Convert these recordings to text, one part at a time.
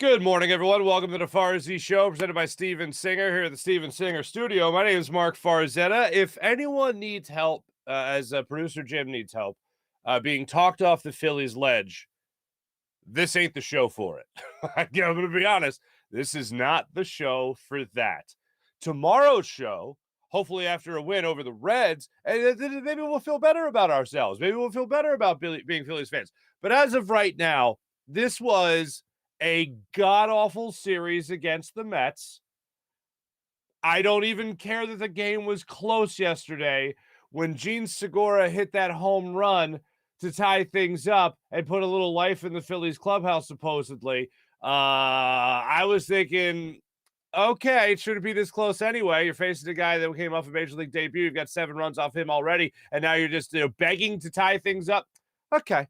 Good morning, everyone. Welcome to the Farzy Show, presented by Steven Singer here at the Steven Singer Studio. My name is Mark Farzetta. If anyone needs help, as producer Jim needs help, being talked off the Phillies ledge, this ain't the show for it. I'm going to be honest, this is not the show for that. Tomorrow's show, hopefully after a win over the Reds, and maybe we'll feel better about ourselves. Maybe we'll feel better about being Phillies fans. But as of right now, this was a god-awful series against the Mets. I don't even care that the game was close yesterday when Gene Segura hit that home run to tie things up and put a little life in the Phillies clubhouse, supposedly. I was thinking, okay, it shouldn't be this close anyway. You're facing a guy that came off a Major League debut. You've got 7 runs off him already, and now you're just begging to tie things up. Okay.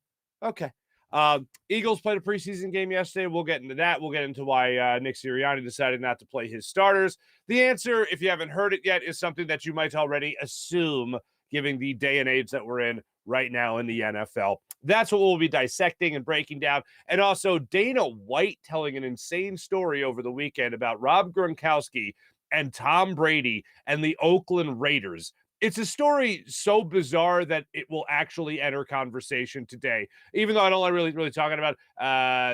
Eagles played a preseason game yesterday. We'll get into that. We'll get into why Nick Sirianni decided not to play his starters. The answer, if you haven't heard it yet, is something that you might already assume, given the day and age that we're in right now in the NFL. That's what we'll be dissecting and breaking down. And also Dana White telling an insane story over the weekend about Rob Gronkowski and Tom Brady and the Oakland Raiders. It's a story so bizarre that it will actually enter conversation today, even though I don't like really talking about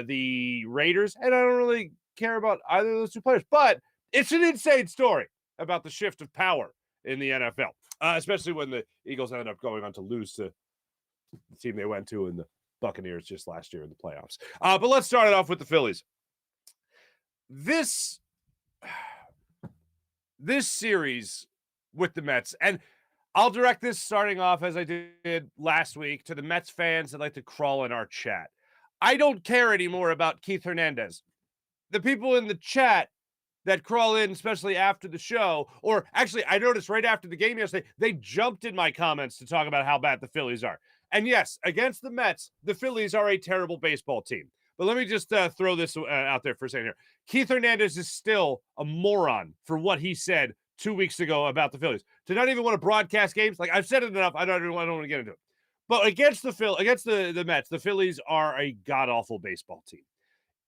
the Raiders, and I don't really care about either of those two players. But it's an insane story about the shift of power in the NFL, especially when the Eagles ended up going on to lose to the team they went to in the Buccaneers just last year in the playoffs. But let's start it off with the Phillies. This series with the Mets, and I'll direct this starting off as I did last week to the Mets fans that like to crawl in our chat. I don't care anymore about Keith Hernandez. The people in the chat that crawl in, especially after the show, or actually I noticed right after the game yesterday, they jumped in my comments to talk about how bad the Phillies are. And yes, against the Mets, the Phillies are a terrible baseball team. But let me just throw this out there for a second here. Keith Hernandez is still a moron for what he said 2 weeks ago about the Phillies. To not even want to broadcast games, like I've said it enough, I don't want to get into it. But against the Mets, the Phillies are a god-awful baseball team.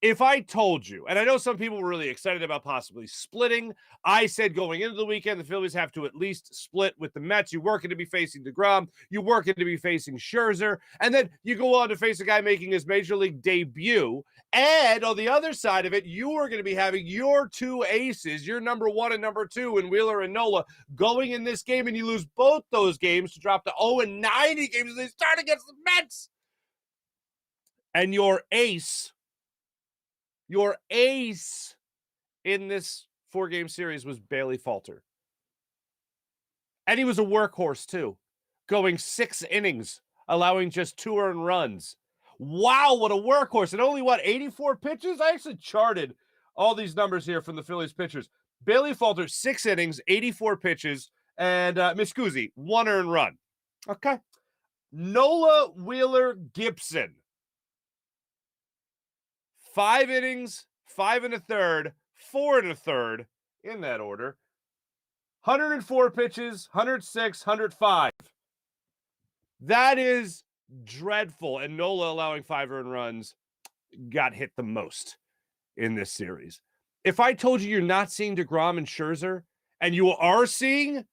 If I told you, and I know some people were really excited about possibly splitting, I said going into the weekend, the Phillies have to at least split with the Mets. You weren't going to be facing DeGrom. You weren't going to be facing Scherzer. And then you go on to face a guy making his Major League debut. And on the other side of it, you are going to be having your two aces, your number 1 and number 2 in Wheeler and Nola, going in this game, and you lose both those games to drop to 0-9 games as they start against the Mets. And your ace in this 4-game series was Bailey Falter. And he was a workhorse, too, going 6 innings, allowing just 2 earned runs. Wow, what a workhorse. And only, 84 pitches? I actually charted all these numbers here from the Phillies pitchers. Bailey Falter, 6 innings, 84 pitches, and Miscusi, 1 earned run. Okay. Nola, Wheeler, Gibson. 5 innings, 5 1/3, 4 1/3, in that order. 104 pitches, 106, 105. That is dreadful. And Nola, allowing 5 earned runs, got hit the most in this series. If I told you you're not seeing DeGrom and Scherzer, and you are seeing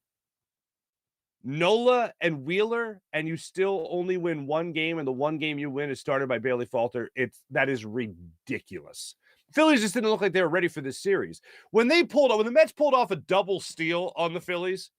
Nola and Wheeler, and you still only win 1 game, and the 1 game you win is started by Bailey Falter, that is ridiculous. Phillies just didn't look like they were ready for this series. When the Mets pulled off a double steal on the Phillies,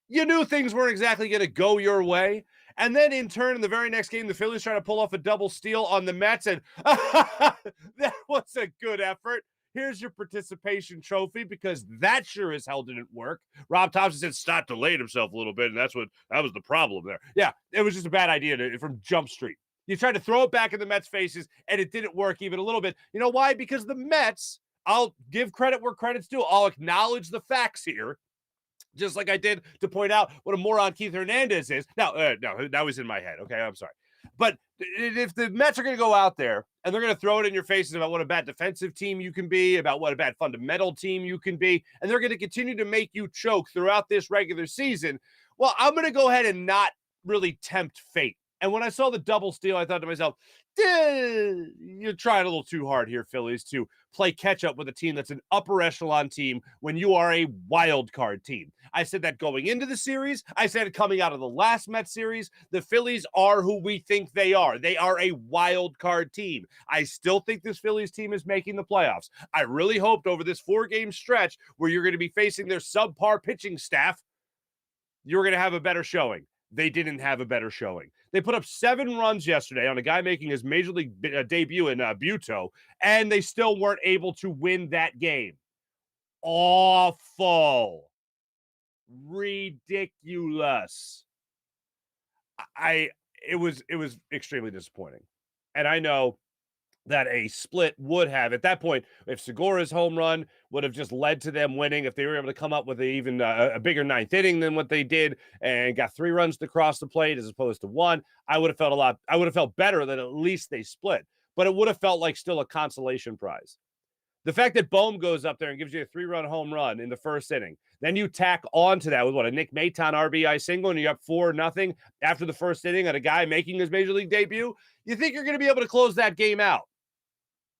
you knew things weren't exactly going to go your way. And then in turn, in the very next game, the Phillies try to pull off a double steal on the Mets, and that was a good effort. Here's your participation trophy, because that sure as hell didn't work. Rob Thompson said Stott delayed himself a little bit, and that was the problem there. Yeah, it was just a bad idea from Jump Street. You tried to throw it back in the Mets' faces, and it didn't work even a little bit. You know why? Because the Mets, I'll give credit where credit's due. I'll acknowledge the facts here, just like I did to point out what a moron Keith Hernandez is. No, that was in my head. Okay, I'm sorry. But if the Mets are going to go out there and they're going to throw it in your faces about what a bad defensive team you can be, about what a bad fundamental team you can be, and they're going to continue to make you choke throughout this regular season, well, I'm going to go ahead and not really tempt fate. And when I saw the double steal, I thought to myself, you're trying a little too hard here, Phillies, to play catch up with a team that's an upper echelon team when you are a wild card team. I said that going into the series. I said it coming out of the last Mets series. The Phillies are who we think they are. They are a wild card team. I still think this Phillies team is making the playoffs. I really hoped over this 4-game stretch where you're going to be facing their subpar pitching staff, you're going to have a better showing. They didn't have a better showing. They put up 7 runs yesterday on a guy making his major league debut in Buto, and they still weren't able to win that game. Awful. Ridiculous. It was extremely disappointing. And I know that a split would have, at that point, if Segura's home run would have just led to them winning, if they were able to come up with even a bigger 9th inning than what they did and got 3 runs to cross the plate as opposed to 1, I would have felt better that at least they split. But it would have felt like still a consolation prize. The fact that Bohm goes up there and gives you a 3-run home run in the first inning, then you tack on to that with a Nick Maton RBI single, and you're up 4-0 after the first inning and a guy making his major league debut, you think you're going to be able to close that game out.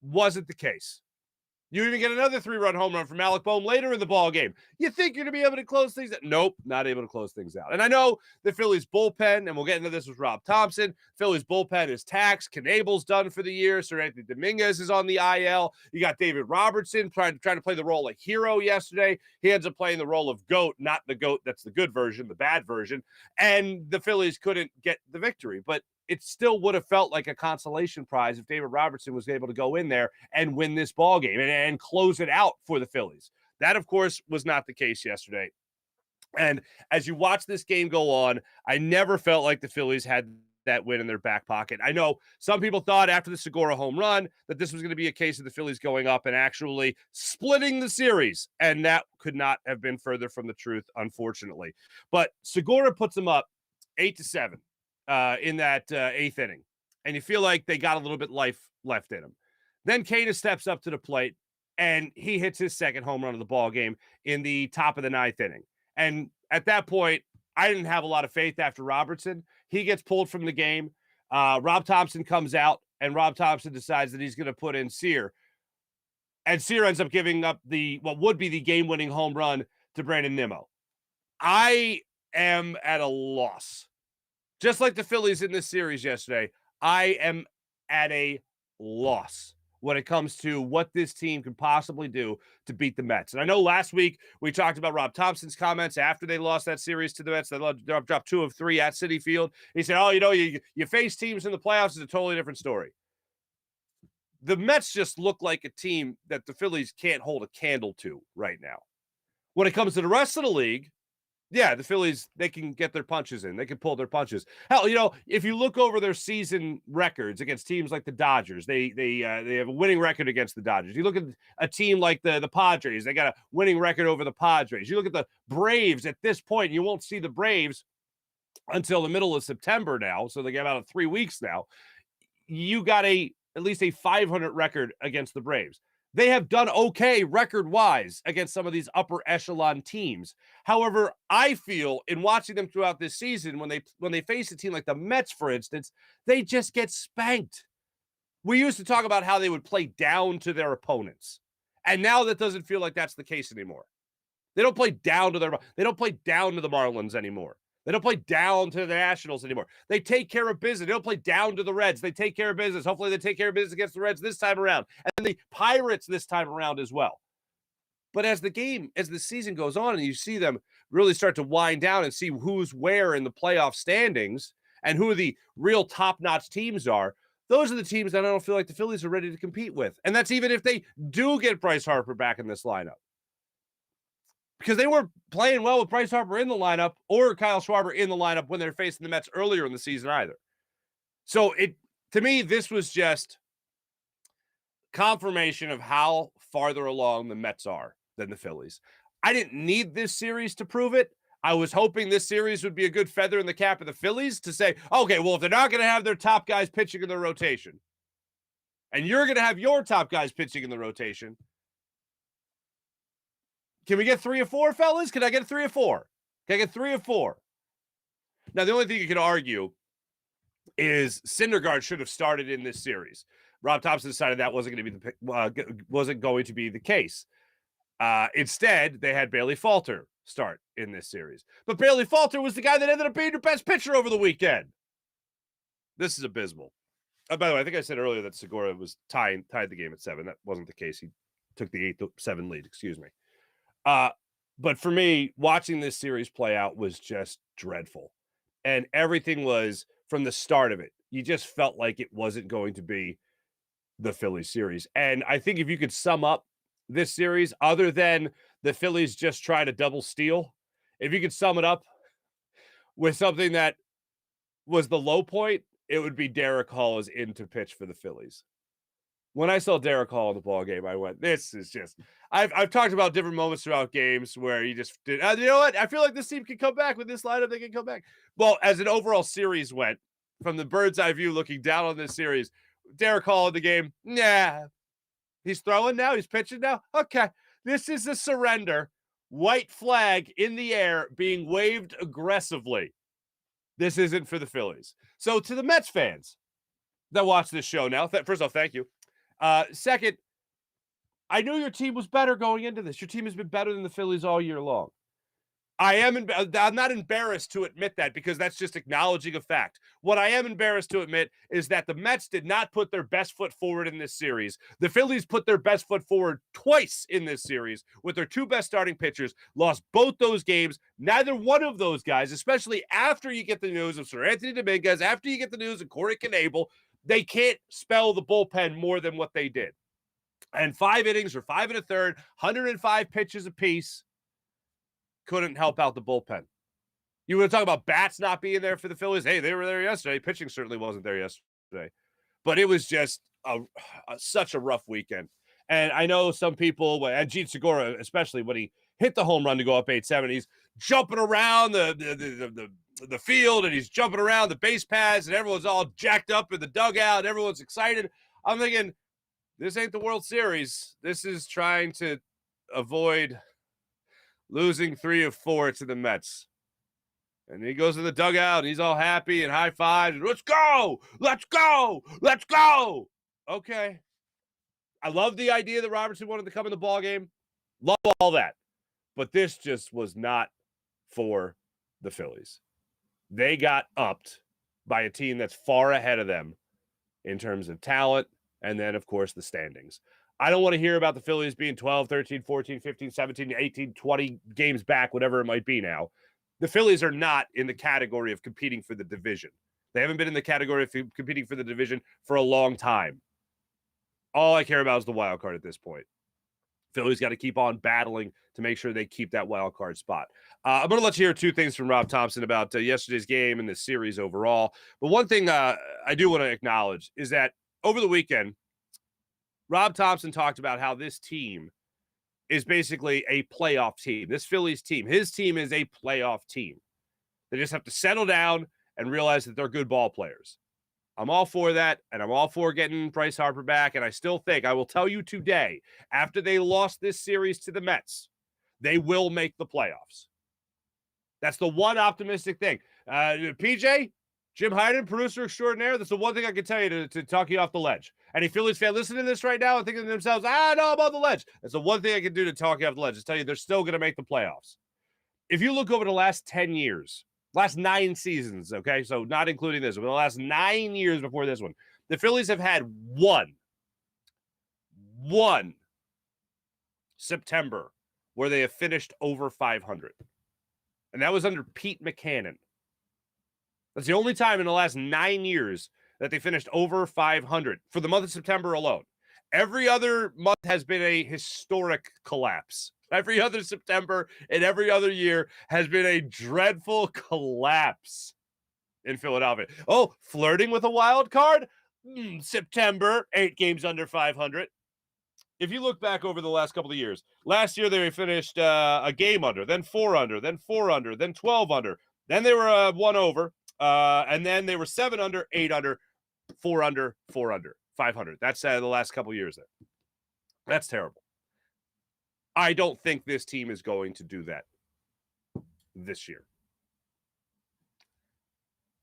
Wasn't the case. You even get another 3-run home run from Alec Bohm later in the ball game. You think you're going to be able to close things out? Nope, not able to close things out. And I know the Phillies bullpen, and we'll get into this with Rob Thompson, Phillies bullpen is taxed. Knable's done for the year. Sir Anthony Dominguez is on the IL. You got David Robertson trying to play the role of hero yesterday. He ends up playing the role of GOAT, not the GOAT that's the good version, the bad version. And the Phillies couldn't get the victory. But it still would have felt like a consolation prize if David Robertson was able to go in there and win this ball game and close it out for the Phillies. That, of course, was not the case yesterday. And as you watch this game go on, I never felt like the Phillies had that win in their back pocket. I know some people thought after the Segura home run that this was going to be a case of the Phillies going up and actually splitting the series, and that could not have been further from the truth, unfortunately. But Segura puts them up 8-7. In that 8th inning, and you feel like they got a little bit life left in them. Then Kana steps up to the plate, and he hits his second home run of the ball game in the top of the 9th inning. And at that point, I didn't have a lot of faith after Robertson. He gets pulled from the game. Rob Thompson comes out, and Rob Thompson decides that he's going to put in Sear. And Sear ends up giving up what would be the game-winning home run to Brandon Nimmo. I am at a loss. Just like the Phillies in this series yesterday, I am at a loss when it comes to what this team can possibly do to beat the Mets. And I know last week we talked about Rob Thompson's comments after they lost that series to the Mets. They dropped 2 of 3 at Citi Field. He said, you face teams in the playoffs is a totally different story. The Mets just look like a team that the Phillies can't hold a candle to right now. When it comes to the rest of the league, yeah, the Phillies, they can get their punches in. They can pull their punches. Hell, if you look over their season records against teams like the Dodgers, they have a winning record against the Dodgers. You look at a team like the Padres, they got a winning record over the Padres. You look at the Braves at this point, you won't see the Braves until the middle of September now, so they got about 3 weeks now. You got at least a 500 record against the Braves. They have done okay record-wise against some of these upper echelon teams. However, I feel in watching them throughout this season, when they face a team like the Mets, for instance, they just get spanked. We used to talk about how they would play down to their opponents. And now that doesn't feel like that's the case anymore. They don't play down to the Marlins anymore. They don't play down to the Nationals anymore. They take care of business. They don't play down to the Reds. They take care of business. Hopefully they take care of business against the Reds this time around. And the Pirates this time around as well. But as the season goes on and you see them really start to wind down and see who's where in the playoff standings and who the real top-notch teams are, those are the teams that I don't feel like the Phillies are ready to compete with. And that's even if they do get Bryce Harper back in this lineup. Because they weren't playing well with Bryce Harper in the lineup or Kyle Schwarber in the lineup when they were facing the Mets earlier in the season either. So to me, this was just confirmation of how farther along the Mets are than the Phillies. I didn't need this series to prove it. I was hoping this series would be a good feather in the cap of the Phillies to say, okay, well, if they're not going to have their top guys pitching in their rotation, and you're going to have your top guys pitching in the rotation, can we get 3 or 4, fellas? Can I get 3 or 4? Can I get 3 or 4? Now, the only thing you can argue is Syndergaard should have started in this series. Rob Thompson decided that wasn't going to be the case. Instead, they had Bailey Falter start in this series. But Bailey Falter was the guy that ended up being your best pitcher over the weekend. This is abysmal. By the way, I think I said earlier that Segura was tied the game at 7. That wasn't the case. He took the 8-7 lead, excuse me. But for me, watching this series play out was just dreadful. And everything was, from the start of it, you just felt like it wasn't going to be the Phillies series. And I think if you could sum up this series, other than the Phillies just try to double steal, if you could sum it up with something that was the low point, it would be Derek Hall is in to pitch for the Phillies. When I saw Derek Hall in the ball game, I went, this is just, I've talked about different moments throughout games where you just did, you know what? I feel like this team can come back with this lineup. They can come back. Well, as an overall series went, from the bird's eye view, looking down on this series, Derek Hall in the game, nah. He's throwing now. He's pitching now. Okay. This is a surrender. White flag in the air being waved aggressively. This isn't for the Phillies. So to the Mets fans that watch this show now, first off, thank you. Second, I knew your team was better going into this. Your team has been better than the Phillies all year long. I'm not embarrassed to admit that, because that's just acknowledging a fact. What I am embarrassed to admit is that the Mets did not put their best foot forward in this series. The Phillies put their best foot forward twice in this series with their two best starting pitchers, lost both those games. Neither one of those guys, especially after you get the news of Sir Anthony Dominguez, after you get the news of Corey Knebel, they can't spell the bullpen more than what they did. And 5 innings or 5 1/3, 105 pitches apiece, couldn't help out the bullpen. You want to talk about bats not being there for the Phillies? Hey, they were there yesterday. Pitching certainly wasn't there yesterday. But it was just such a rough weekend. And I know some people, and Jeet Segura, especially when he hit the home run to go up 8-7, he's jumping around the field, and he's jumping around the base paths, and everyone's all jacked up in the dugout, and everyone's excited. I'm thinking, this ain't the World Series. This is trying to avoid losing 3 of 4 to the Mets. And he goes to the dugout, and he's all happy and high-fived. Let's go! Let's go! Let's go! Okay. I love the idea that Robertson wanted to come in the ball game. Love all that. But this just was not for the Phillies. They got upped by a team that's far ahead of them in terms of talent, and then, of course, the standings. I don't want to hear about the Phillies being 12, 13, 14, 15, 17, 18, 20 games back, whatever it might be now. The Phillies are not in the category of competing for the division. They haven't been in the category of competing for the division for a long time. All I care about is the wild card at this point. Phillies got to keep on battling to make sure they keep that wild card spot. I'm going to let you hear 2 things from Rob Thompson about yesterday's game and the series overall. But one thing I do want to acknowledge is that over the weekend, Rob Thompson talked about how this team is basically a playoff team. This Phillies team, his team is a playoff team. They just have to settle down and realize that they're good ball players. I'm all for that, and I'm all for getting Bryce Harper back, and I still think, I will tell you today, after they lost this series to the Mets, they will make the playoffs. That's the one optimistic thing. PJ, Jim Hyden, producer extraordinaire, that's the one thing I can tell you to talk you off the ledge. Any Phillies fan listening to this right now and thinking to themselves, no, I'm on the ledge. That's the one thing I can do to talk you off the ledge, is tell you they're still going to make the playoffs. If you look over the last 10 years, last 9 seasons, okay, so not including this, but the last 9 years before this one, the Phillies have had one September where they have finished over 500. And that was under Pete Mackanin. That's the only time in the last 9 years that they finished over 500 for the month of September alone. Every other month has been a historic collapse. Every other September and every other year has been a dreadful collapse in Philadelphia. Oh, flirting with a wild card? September, 8 games under 500. If you look back over the last couple of years, last year they finished a game under, then 4 under, then 4 under, then 12 under. Then they were 1 over, and then they were 7 under, 8 under, 4 under, 4 under, 500. That's the last couple of years there. That's terrible. I don't think this team is going to do that this year.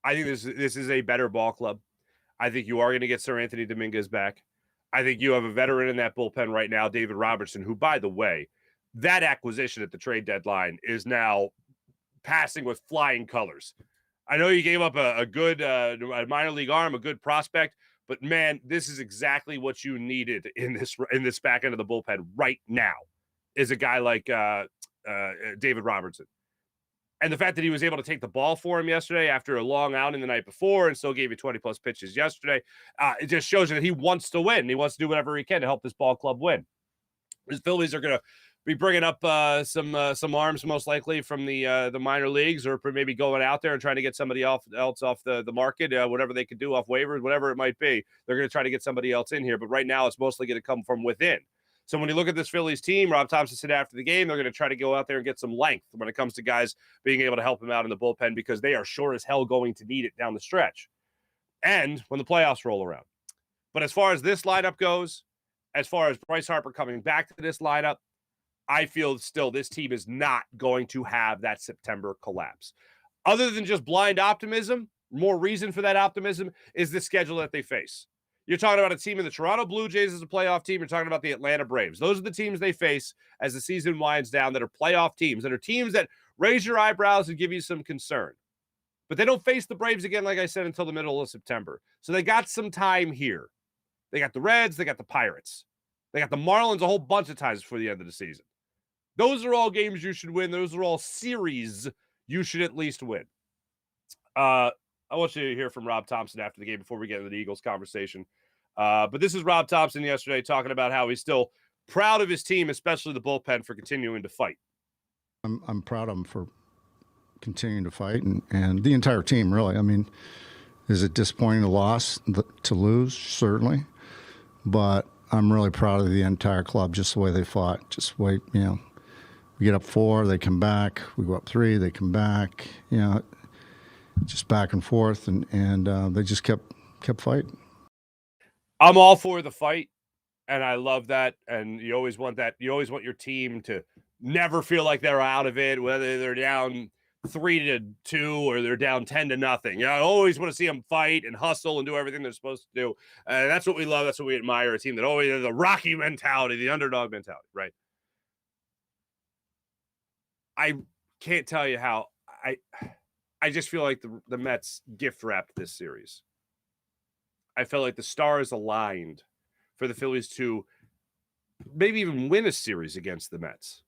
I think this is a better ball club. I think you are going to get Sir Anthony Dominguez back. I think you have a veteran in that bullpen right now, David Robertson, who, by the way, that acquisition at the trade deadline is now passing with flying colors. I know you gave up a good a minor league arm, a good prospect, but man, this is exactly what you needed in this back end of the bullpen right now. Is a guy like David Robertson. And the fact that he was able to take the ball for him yesterday after a long outing the night before and still gave you 20-plus pitches yesterday, it just shows you that he wants to win. He wants to do whatever he can to help this ball club win. The Phillies are going to be bringing up some arms most likely from the minor leagues, or maybe going out there and trying to get somebody else off the market, whatever they could do off waivers, whatever it might be. They're going to try to get somebody else in here. But right now it's mostly going to come from within. So when you look at this Phillies team, Rob Thompson said after the game, they're going to try to go out there and get some length when it comes to guys being able to help him out in the bullpen, because they are sure as hell going to need it down the stretch and when the playoffs roll around. But as far as this lineup goes, as far as Bryce Harper coming back to this lineup, I feel still this team is not going to have that September collapse. Other than just blind optimism, more reason for that optimism is the schedule that they face. You're talking about a team in the Toronto Blue Jays as a playoff team. You're talking about the Atlanta Braves. Those are the teams they face as the season winds down that are playoff teams, that are teams that raise your eyebrows and give you some concern. But they don't face the Braves again, like I said, until the middle of September. So they got some time here. They got the Reds. They got the Pirates. They got the Marlins a whole bunch of times before the end of the season. Those are all games you should win. Those are all series you should at least win. I want you to hear from Rob Thompson after the game before we get into the Eagles conversation. But this is Rob Thompson yesterday talking about how he's still proud of his team, especially the bullpen, for continuing to fight. I'm proud of him for continuing to fight, and the entire team, really. I mean, is it disappointing to lose? Certainly. But I'm really proud of the entire club, just the way they fought. Just wait, we get up 4, they come back. We go up 3, they come back. Just back and forth, and they just kept fighting. I'm all for the fight, and I love that. And you always want that. You always want your team to never feel like they're out of it, whether they're down 3-2 or they're down 10-0. I always want to see them fight and hustle and do everything they're supposed to do. And that's what we love. That's what we admire. A team that always has the Rocky mentality, the underdog mentality, right? I can't tell you how I just feel like the Mets gift wrapped this series. I felt like the stars aligned for the Phillies to maybe even win a series against the Mets.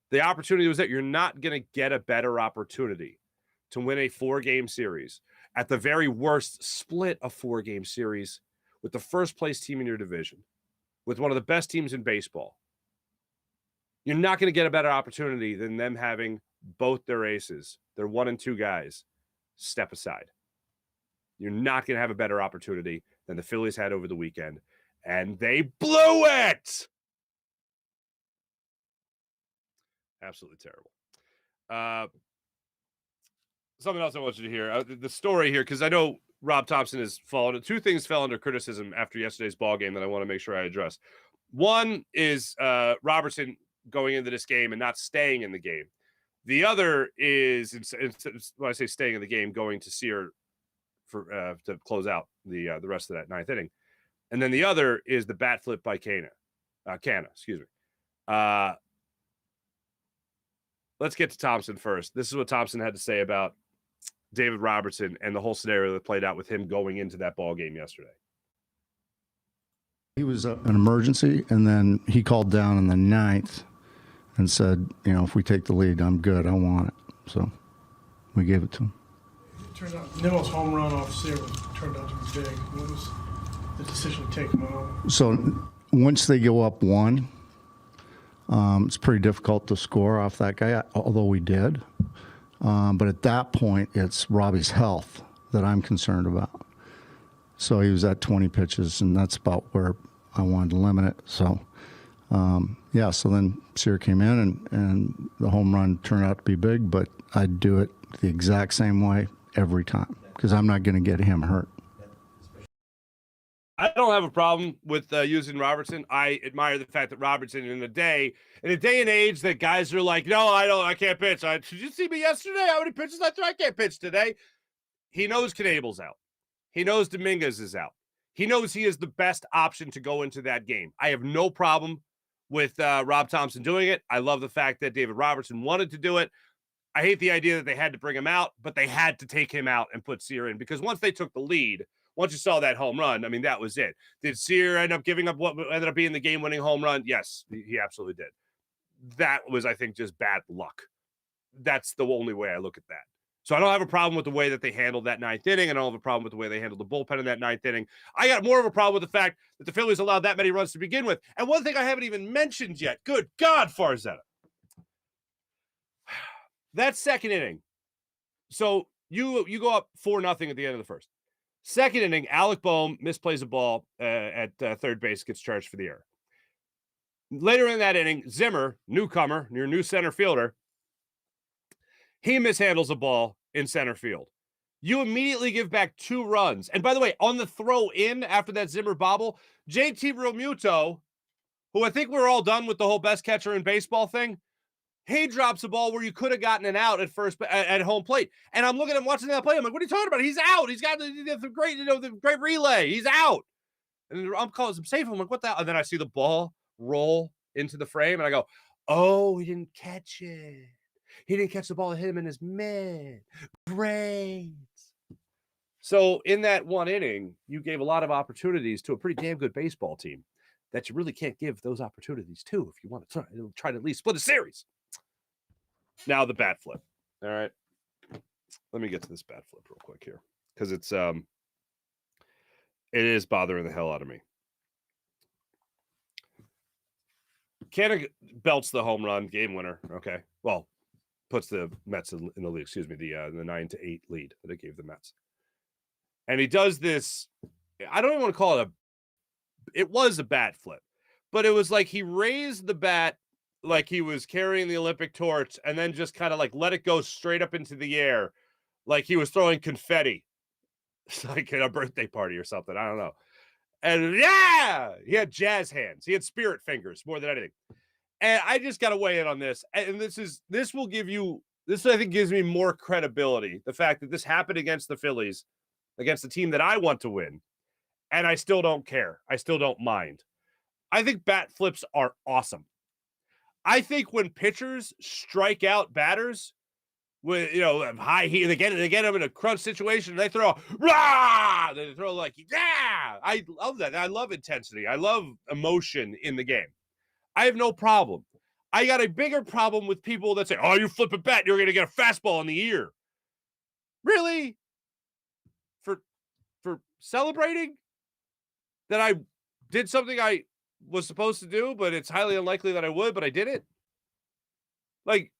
The opportunity was that you're not going to get a better opportunity to win a 4-game series. At the very worst, split a 4-game series with the first place team in your division, with one of the best teams in baseball. You're not going to get a better opportunity than them having both their aces, their 1 and 2 guys, step aside. You're not going to have a better opportunity than the Phillies had over the weekend, and they blew it. Absolutely terrible. Something else I want you to hear. The story here, because I know Rob Thompson has fallen. 2 things fell under criticism after yesterday's ball game that I want to make sure I address. One is Robertson going into this game and not staying in the game. The other is, when I say staying in the game, going to Sear for to close out the rest of that 9th inning. And then the other is the bat flip by Canna, excuse me. Let's get to Thompson first. This is what Thompson had to say about David Robertson and the whole scenario that played out with him going into that ball game yesterday. He was an emergency, and then he called down in the 9th and said, if we take the lead, I'm good. I want it. So we gave it to him. It turned out Nimmo's home run off Sear turned out to be big. What was the decision to take him out? So once they go up 1, it's pretty difficult to score off that guy, although we did. But at that point, it's Robbie's health that I'm concerned about. So he was at 20 pitches, and that's about where I wanted to limit it. So, so then Sear came in, and the home run turned out to be big, but I'd do it the exact same way every time because I'm not going to get him hurt. I don't have a problem with using Robertson. I admire the fact that Robertson, in a day and age that guys are like, no, I can't pitch. Did you see me yesterday? How many pitches I threw? I can't pitch today. He knows Knable's out. He knows Dominguez is out. He knows he is the best option to go into that game. I have no problem with Rob Thompson doing it. I love the fact that David Robertson wanted to do it. I hate the idea that they had to bring him out, but they had to take him out and put Sear in, because once they took the lead, once you saw that home run, I mean, that was it. Did Sear end up giving up what ended up being the game-winning home run? Yes, he absolutely did. That was, I think, just bad luck. That's the only way I look at that. So I don't have a problem with the way that they handled that ninth inning, and I don't have a problem with the way they handled the bullpen in that ninth inning. I got more of a problem with the fact that the Phillies allowed that many runs to begin with. And one thing I haven't even mentioned yet, good God, Farzetta. That second inning. So you go up 4-0 at the end of the first. Second inning, Alec Boehm misplays a ball at third base, gets charged for the error. Later in that inning, Zimmer, newcomer, your new center fielder, he mishandles a ball in center field. You immediately give back 2 runs. And by the way, on the throw in after that Zimmer bobble, JT Realmuto, who I think we're all done with the whole best catcher in baseball thing, he drops a ball where you could have gotten an out at first at home plate. And I'm looking at him watching that play. I'm like, what are you talking about? He's out. He's got the great, the great relay. He's out. And I'm calling him safe. I'm like, what the hell? And then I see the ball roll into the frame, and I go, oh, he didn't catch it. He didn't catch the ball that hit him in his mid. Great. So in that one inning, you gave a lot of opportunities to a pretty damn good baseball team that you really can't give those opportunities to if you want to try to at least split a series. Now the bat flip. All right. Let me get to this bat flip real quick here, because it is bothering the hell out of me. Canada belts the home run, game winner. Okay. Well, puts the Mets in the lead, the 9-8 lead that it gave the Mets. And he does this, I don't even want to call it was a bat flip, but it was like he raised the bat like he was carrying the Olympic torch, and then just kind of like let it go straight up into the air like he was throwing confetti. It's like at a birthday party or something. I don't know. And yeah, he had jazz hands. He had spirit fingers more than anything. And I just got to weigh in on this. And this will give you, this I think gives me more credibility. The fact that this happened against the Phillies, against the team that I want to win. And I still don't care. I still don't mind. I think bat flips are awesome. I think when pitchers strike out batters with, high heat, they get them in a crunch situation, and they throw, rah! They throw like, yeah! I love that. I love intensity. I love emotion in the game. I have no problem. I got a bigger problem with people that say, oh, you flip a bat, you're going to get a fastball in the ear. Really? For celebrating that I did something I was supposed to do, but it's highly unlikely that I would, but I did it. Like,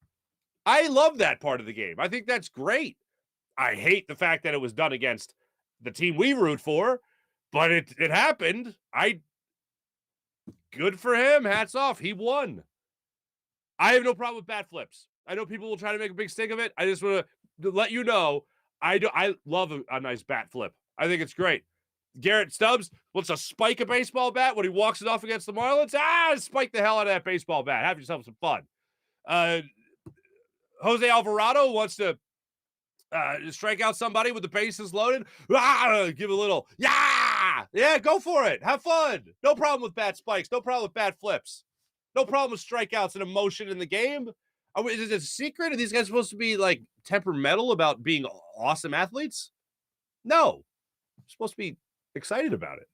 I love that part of the game. I think that's great. I hate the fact that it was done against the team we root for, but it happened. Good for him. Hats off. He won. I have no problem with bat flips. I know people will try to make a big stink of it. I just want to let you know, I love a nice bat flip. I think it's great. Garrett Stubbs wants to spike a baseball bat when he walks it off against the Marlins. Spike the hell out of that baseball bat. Have yourself some fun. Jose Alvarado wants to strike out somebody with the bases loaded. Give a little, yeah, go for it. Have fun. No problem with bat spikes. No problem with bat flips. No problem with strikeouts and emotion in the game. Is it a secret? Are these guys supposed to be like temperamental about being awesome athletes? No. I'm supposed to be excited about it.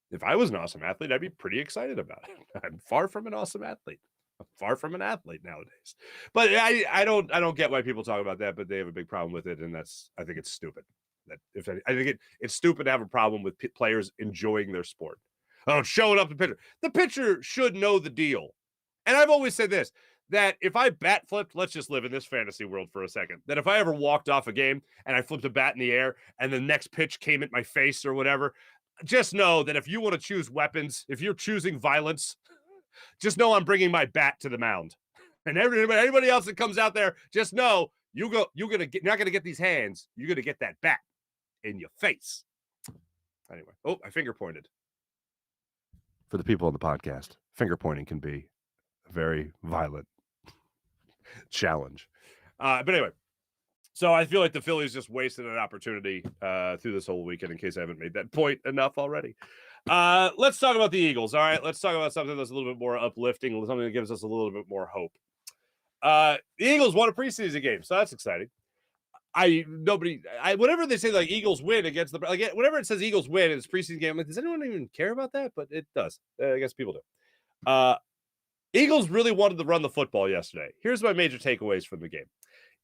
If I was an awesome athlete, I'd be pretty excited about it. I'm far from an awesome athlete. I'm far from an athlete nowadays. But I don't get why people talk about that, but they have a big problem with it, and I think it's stupid. I think it's stupid to have a problem with players enjoying their sport. Oh, showing up the pitcher. The pitcher should know the deal. And I've always said this, that if I bat flipped, let's just live in this fantasy world for a second, that if I ever walked off a game and I flipped a bat in the air and the next pitch came at my face or whatever, just know that if you want to choose weapons, if you're choosing violence, just know I'm bringing my bat to the mound. And anybody else that comes out there, just know you're not going to get these hands. You're going to get that bat in your face. Anyway, I finger pointed. For the people on the podcast, finger pointing can be a very violent challenge. But anyway, So I feel like the Phillies just wasted an opportunity through this whole weekend, in case I haven't made that point enough already. Let's talk about the Eagles. All right, let's talk about something that's a little bit more uplifting, something that gives us a little bit more hope. The Eagles won a preseason game, so that's exciting. Whenever they say like Eagles win against the like whenever it says Eagles win in this preseason game, I'm like, does anyone even care about that? But it does. I guess people do. Eagles really wanted to run the football yesterday. Here's my major takeaways from the game.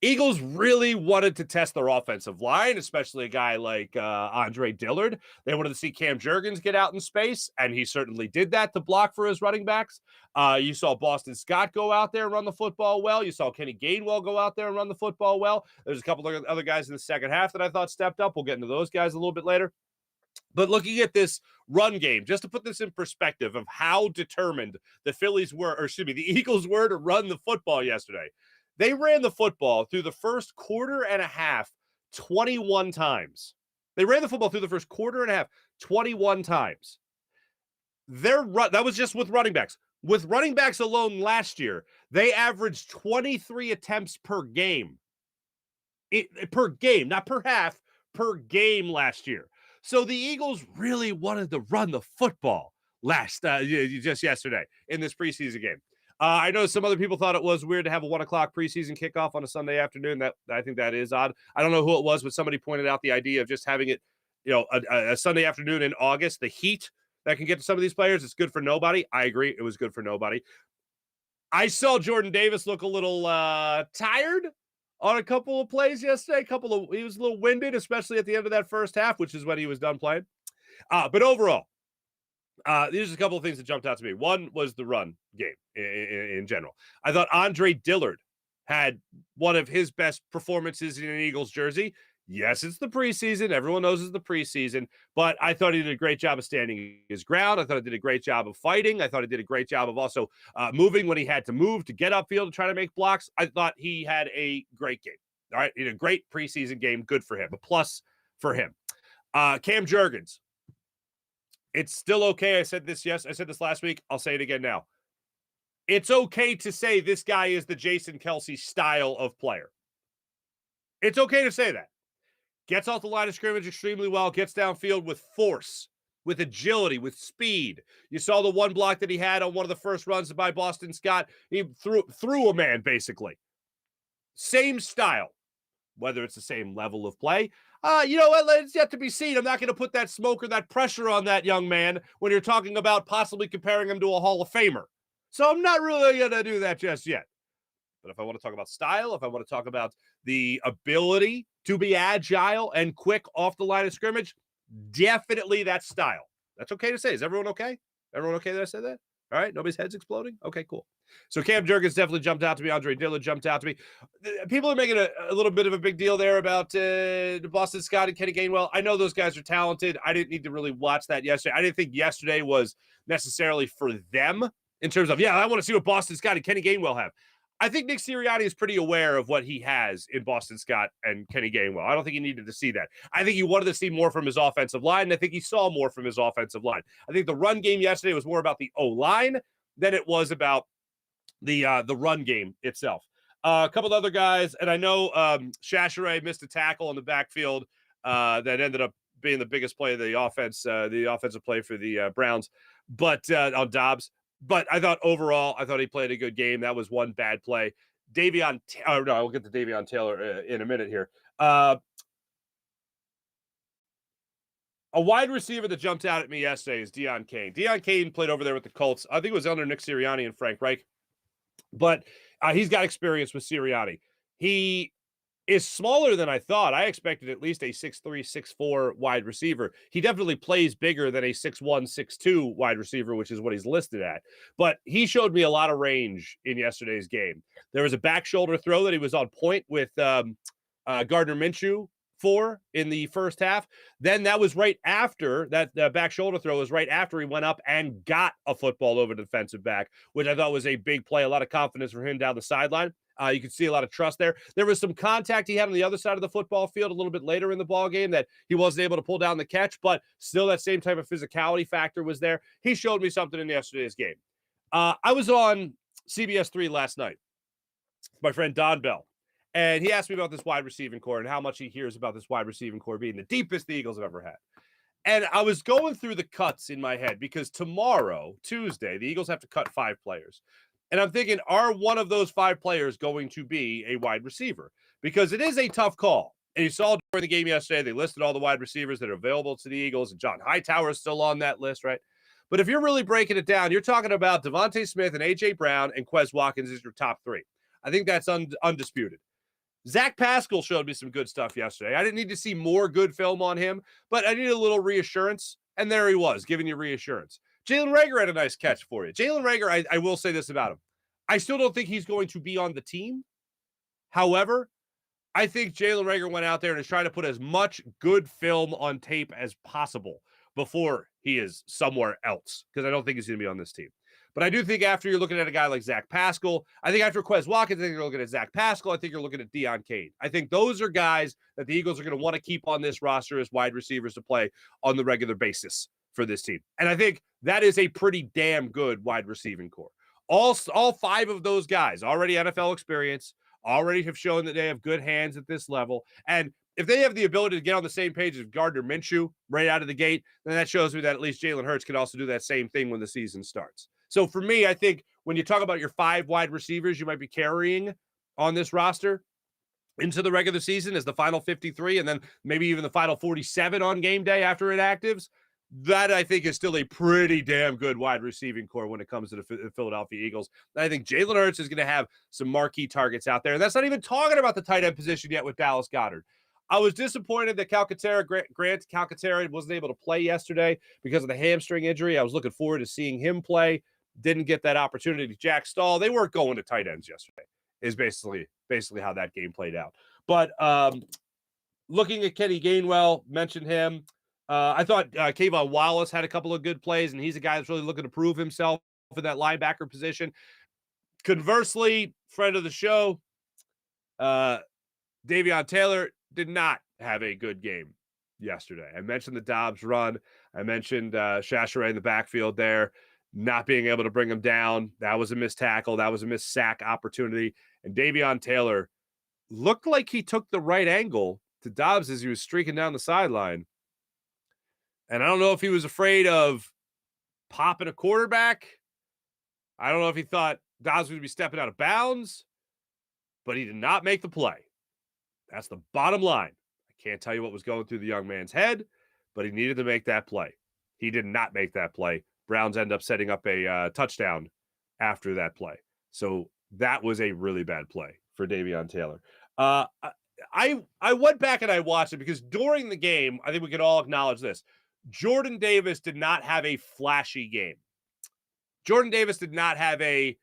Eagles really wanted to test their offensive line, especially a guy like Andre Dillard. They wanted to see Cam Jurgens get out in space, and he certainly did that to block for his running backs. You saw Boston Scott go out there and run the football well. You saw Kenny Gainwell go out there and run the football well. There's a couple of other guys in the second half that I thought stepped up. We'll get into those guys a little bit later. But looking at this run game, just to put this in perspective of how determined the Eagles were to run the football yesterday. They ran the football through the first quarter and a half 21 times. They ran the football through the first quarter and a half 21 times. That was just with running backs. With running backs alone last year, they averaged 23 attempts per game. Per game, not per half, per game last year. So the Eagles really wanted to run the football just yesterday in this preseason game. I know some other people thought it was weird to have a 1 o'clock preseason kickoff on a Sunday afternoon. I think that is odd. I don't know who it was, but somebody pointed out the idea of just having it, a Sunday afternoon in August. The heat that can get to some of these players, it's good for nobody. I agree, it was good for nobody. I saw Jordan Davis look a little tired on a couple of plays yesterday. He was a little winded, especially at the end of that first half, which is when he was done playing. But overall, there's a couple of things that jumped out to me. One was the run game in general. I thought Andre Dillard had one of his best performances in an Eagles jersey. Yes, it's the preseason. Everyone knows it's the preseason. But I thought he did a great job of standing his ground. I thought he did a great job of fighting. I thought he did a great job of also moving when he had to move to get upfield to try to make blocks. I thought he had a great game. All right, he had a great preseason game. Good for him. A plus for him. Cam Jurgens. It's still okay. I said this last week. I'll say it again now. It's okay to say this guy is the Jason Kelce style of player. It's okay to say that. Gets off the line of scrimmage extremely well, gets downfield with force, with agility, with speed. You saw the one block that he had on one of the first runs by Boston Scott. He threw a man, basically. Same style. Whether it's the same level of play, you know what? It's yet to be seen. I'm not going to put that smoke or that pressure on that young man when you're talking about possibly comparing him to a Hall of Famer. So I'm not really going to do that just yet. But if I want to talk about style, if I want to talk about the ability to be agile and quick off the line of scrimmage, definitely that style. That's okay to say. Is everyone okay? Everyone okay that I said that? All right, nobody's head's exploding? Okay, cool. So Cam Jurgens definitely jumped out to me. Andre Dillard jumped out to me. People are making a little bit of a big deal there about Boston Scott and Kenny Gainwell. I know those guys are talented. I didn't need to really watch that yesterday. I didn't think yesterday was necessarily for them in terms of, I want to see what Boston Scott and Kenny Gainwell have. I think Nick Sirianni is pretty aware of what he has in Boston Scott and Kenny Gainwell. I don't think he needed to see that. I think he wanted to see more from his offensive line, and I think he saw more from his offensive line. I think the run game yesterday was more about the O-line than it was about the run game itself. A couple of other guys, and I know Chachere missed a tackle in the backfield that ended up being the biggest play of the offensive play for the Browns, but on Dobbs. But I thought overall, he played a good game. That was one bad play. We'll get to Davion Taylor in a minute here. A wide receiver that jumped out at me yesterday is Deon Cain. Deon Cain played over there with the Colts. I think it was under Nick Sirianni and Frank Reich. But he's got experience with Sirianni. He is smaller than I thought. I expected at least a 6'3", 6'4" wide receiver. He definitely plays bigger than a 6'1", 6'2" wide receiver, which is what he's listed at. But he showed me a lot of range in yesterday's game. There was a back shoulder throw that he was on point with Gardner Minshew for in the first half. Then that was right after that back shoulder throw was right after he went up and got a football over the defensive back, which I thought was a big play, a lot of confidence for him down the sideline. You could see a lot of trust there. There was some contact he had on the other side of the football field a little bit later in the ball game that he wasn't able to pull down the catch, but still that same type of physicality factor was there. He showed me something in yesterday's game. I was on CBS 3 last night, my friend Don Bell, And he asked me about this wide receiving core and how much he hears about this wide receiving core being the deepest the Eagles have ever had. And I was going through the cuts in my head because tomorrow, Tuesday, the Eagles have to cut 5 players. And I'm thinking, are one of those 5 players going to be a wide receiver? Because it is a tough call. And you saw during the game yesterday, they listed all the wide receivers that are available to the Eagles, and John Hightower is still on that list, right? But if you're really breaking it down, you're talking about Devontae Smith and A.J. Brown and Quez Watkins as your top 3. I think that's undisputed. Zach Pascal showed me some good stuff yesterday. I didn't need to see more good film on him, but I needed a little reassurance, and there he was, giving you reassurance. Jalen Reagor had a nice catch for you. Jalen Reagor, I will say this about him. I still don't think he's going to be on the team. However, I think Jalen Reagor went out there and is trying to put as much good film on tape as possible before he is somewhere else, because I don't think he's going to be on this team. But I do think after you're looking at a guy like Zach Pascal, I think after Quez Watkins, I think you're looking at Zach Pascal. I think you're looking at Deon Cain. I think those are guys that the Eagles are going to want to keep on this roster as wide receivers to play on the regular basis for this team. And I think that is a pretty damn good wide receiving core. All 5 of those guys already NFL experience, already have shown that they have good hands at this level. And if they have the ability to get on the same page as Gardner Minshew right out of the gate, then that shows me that at least Jalen Hurts can also do that same thing when the season starts. So for me, I think when you talk about your 5 wide receivers you might be carrying on this roster into the regular season as the final 53 and then maybe even the final 47 on game day after inactives, that I think is still a pretty damn good wide receiving core when it comes to the Philadelphia Eagles. And I think Jalen Hurts is going to have some marquee targets out there. And that's not even talking about the tight end position yet with Dallas Goedert. I was disappointed that Grant Calcaterra wasn't able to play yesterday because of the hamstring injury. I was looking forward to seeing him play. Didn't get that opportunity. Jack Stahl, they weren't going to tight ends yesterday, is basically how that game played out. But looking at Kenny Gainwell, mentioned him. I thought Kayvon Wallace had a couple of good plays, and he's a guy that's really looking to prove himself in that linebacker position. Conversely, friend of the show, Davion Taylor did not have a good game yesterday. I mentioned the Dobbs run. I mentioned Chachere in the backfield there, not being able to bring him down. That was a missed tackle. That was a missed sack opportunity. And Davion Taylor looked like he took the right angle to Dobbs as he was streaking down the sideline. And I don't know if he was afraid of popping a quarterback. I don't know if he thought Dobbs was going to be stepping out of bounds, but he did not make the play. That's the bottom line. I can't tell you what was going through the young man's head, but he needed to make that play. He did not make that play. Browns end up setting up a touchdown after that play. So that was a really bad play for Davion Taylor. I went back and I watched it because during the game, I think we can all acknowledge this. Jordan Davis did not have a flashy game. Jordan Davis did not have a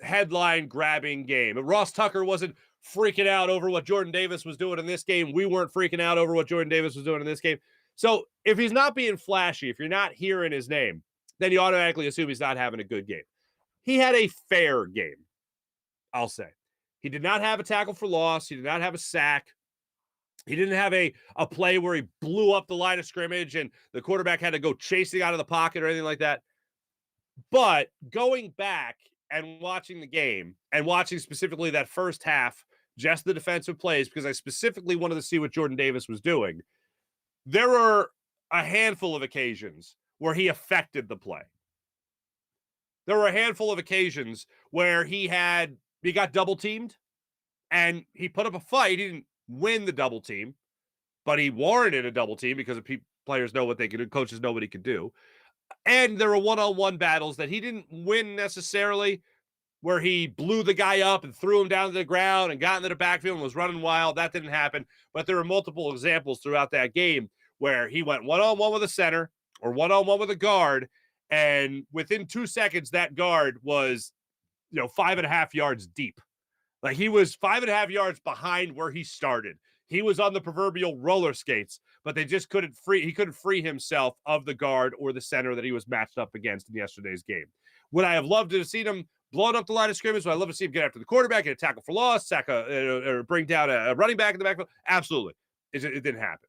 headline-grabbing game. Ross Tucker wasn't freaking out over what Jordan Davis was doing in this game. We weren't freaking out over what Jordan Davis was doing in this game. So if he's not being flashy, if you're not hearing his name, then you automatically assume he's not having a good game. He had a fair game, I'll say. He did not have a tackle for loss. He did not have a sack. He didn't have a play where he blew up the line of scrimmage and the quarterback had to go chasing out of the pocket or anything like that. But going back and watching the game and watching specifically that first half, just the defensive plays, because I specifically wanted to see what Jordan Davis was doing, there were a handful of occasions where he affected the play. There were a handful of occasions where he got double teamed and he put up a fight. He didn't win the double team, but he warranted a double team because players know what they can do, coaches know what he could do. And there were one-on-one battles that he didn't win necessarily, where he blew the guy up and threw him down to the ground and got into the backfield and was running wild. That didn't happen. But there were multiple examples throughout that game where he went one-on-one with a center or one-on-one with a guard, and within 2 seconds, that guard was, 5.5 yards deep. Like, he was 5.5 yards behind where he started. He was on the proverbial roller skates, but he couldn't free himself of the guard or the center that he was matched up against in yesterday's game. Would I have loved to have seen him blowing up the line of scrimmage? Would I love to see him get after the quarterback, get a tackle for loss, or bring down a running back in the backfield? Absolutely. It didn't happen.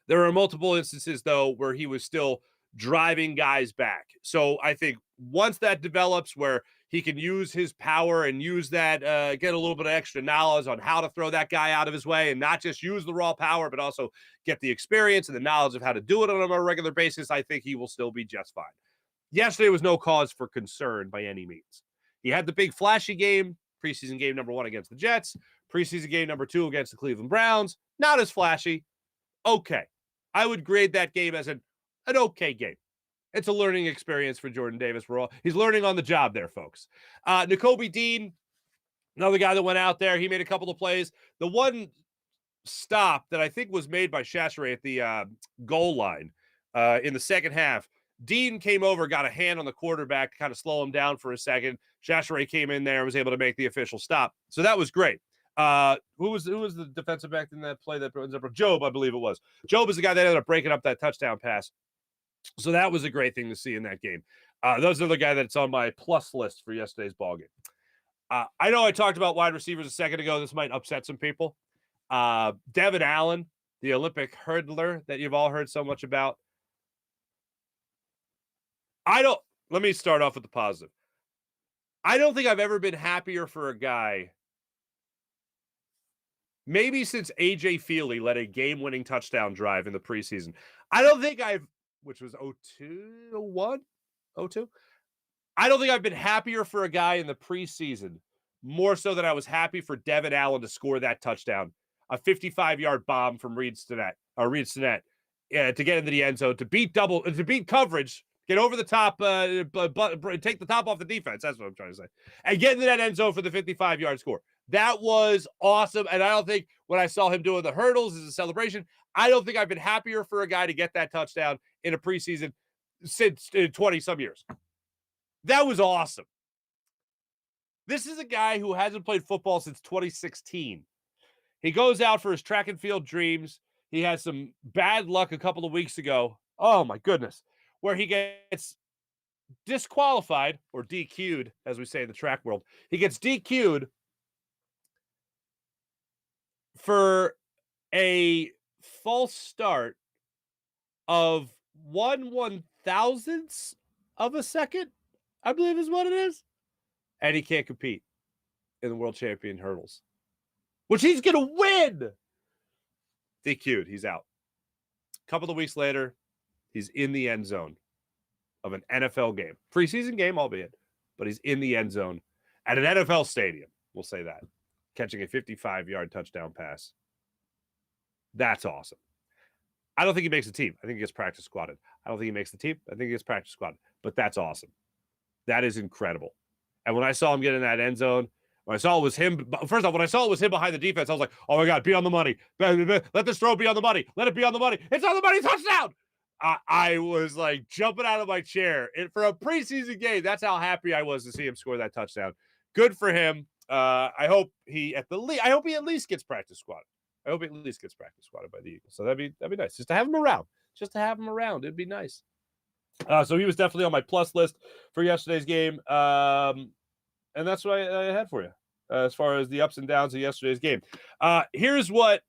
There are multiple instances, though, where he was still driving guys back. So I think once that develops where he can use his power and use that, get a little bit of extra knowledge on how to throw that guy out of his way and not just use the raw power, but also get the experience and the knowledge of how to do it on a regular basis, I think he will still be just fine. Yesterday was no cause for concern by any means. He had the big flashy game, preseason game number 1 against the Jets, preseason game number 2 against the Cleveland Browns. Not as flashy. Okay. I would grade that game as an okay game. It's a learning experience for Jordan Davis. He's learning on the job there, folks. Nakobe Dean, another guy that went out there. He made a couple of plays. The one stop that I think was made by Chachere at the goal line in the second half, Dean came over, got a hand on the quarterback to kind of slow him down for a second. Chachere came in there and was able to make the official stop. So that was great. Who was the defensive back in that play that Job, I believe it was. Job is the guy that ended up breaking up that touchdown pass. So that was a great thing to see in that game. Those are the guy that's on my plus list for yesterday's ball game. I know I talked about wide receivers a second ago. This might upset some people. Devin Allen, the Olympic hurdler that you've all heard so much about. Let me start off with the positive. I don't think I've ever been happier for a guy, maybe since A.J. Feely led a game-winning touchdown drive in the preseason. I don't think which was 02? I don't think I've been happier for a guy in the preseason, more so than I was happy for Devin Allen to score that touchdown. A 55-yard bomb from Reed Sinnett, to get into the end zone, to beat coverage, get over the top, take the top off the defense. That's what I'm trying to say. And get into that end zone for the 55-yard score. That was awesome. And I don't think when I saw him doing the hurdles as a celebration, I don't think I've been happier for a guy to get that touchdown in a preseason since 20-some years. That was awesome. This is a guy who hasn't played football since 2016. He goes out for his track and field dreams. He has some bad luck a couple of weeks ago. Oh, my goodness. Where he gets disqualified or DQ'd, as we say in the track world. He gets DQ'd for a false start of 1/1000th of a second, I believe is what it is. And he can't compete in the world champion hurdles, which he's going to win. DQ'd. He's out. A couple of weeks later, he's in the end zone of an NFL game. Preseason game, albeit, but he's in the end zone at an NFL stadium. We'll say that. Catching a 55-yard touchdown pass. That's awesome. I don't think he makes the team. I think he gets practice squatted. I don't think he makes the team. I think he gets practice squatted. But that's awesome. That is incredible. And when I saw him get in that end zone, when I saw it was him, first off, when I saw it was him behind the defense, I was like, oh my God, be on the money. Let this throw be on the money. Let it be on the money. It's on the money. Touchdown. I was like jumping out of my chair. And for a preseason game, that's how happy I was to see him score that touchdown. Good for him. I hope he at least gets practice squatted. I hope he at least gets practice squatted by the Eagles. So that'd be nice. Just to have him around. It'd be nice. So he was definitely on my plus list for yesterday's game. And that's what I had for you as far as the ups and downs of yesterday's game. Here's what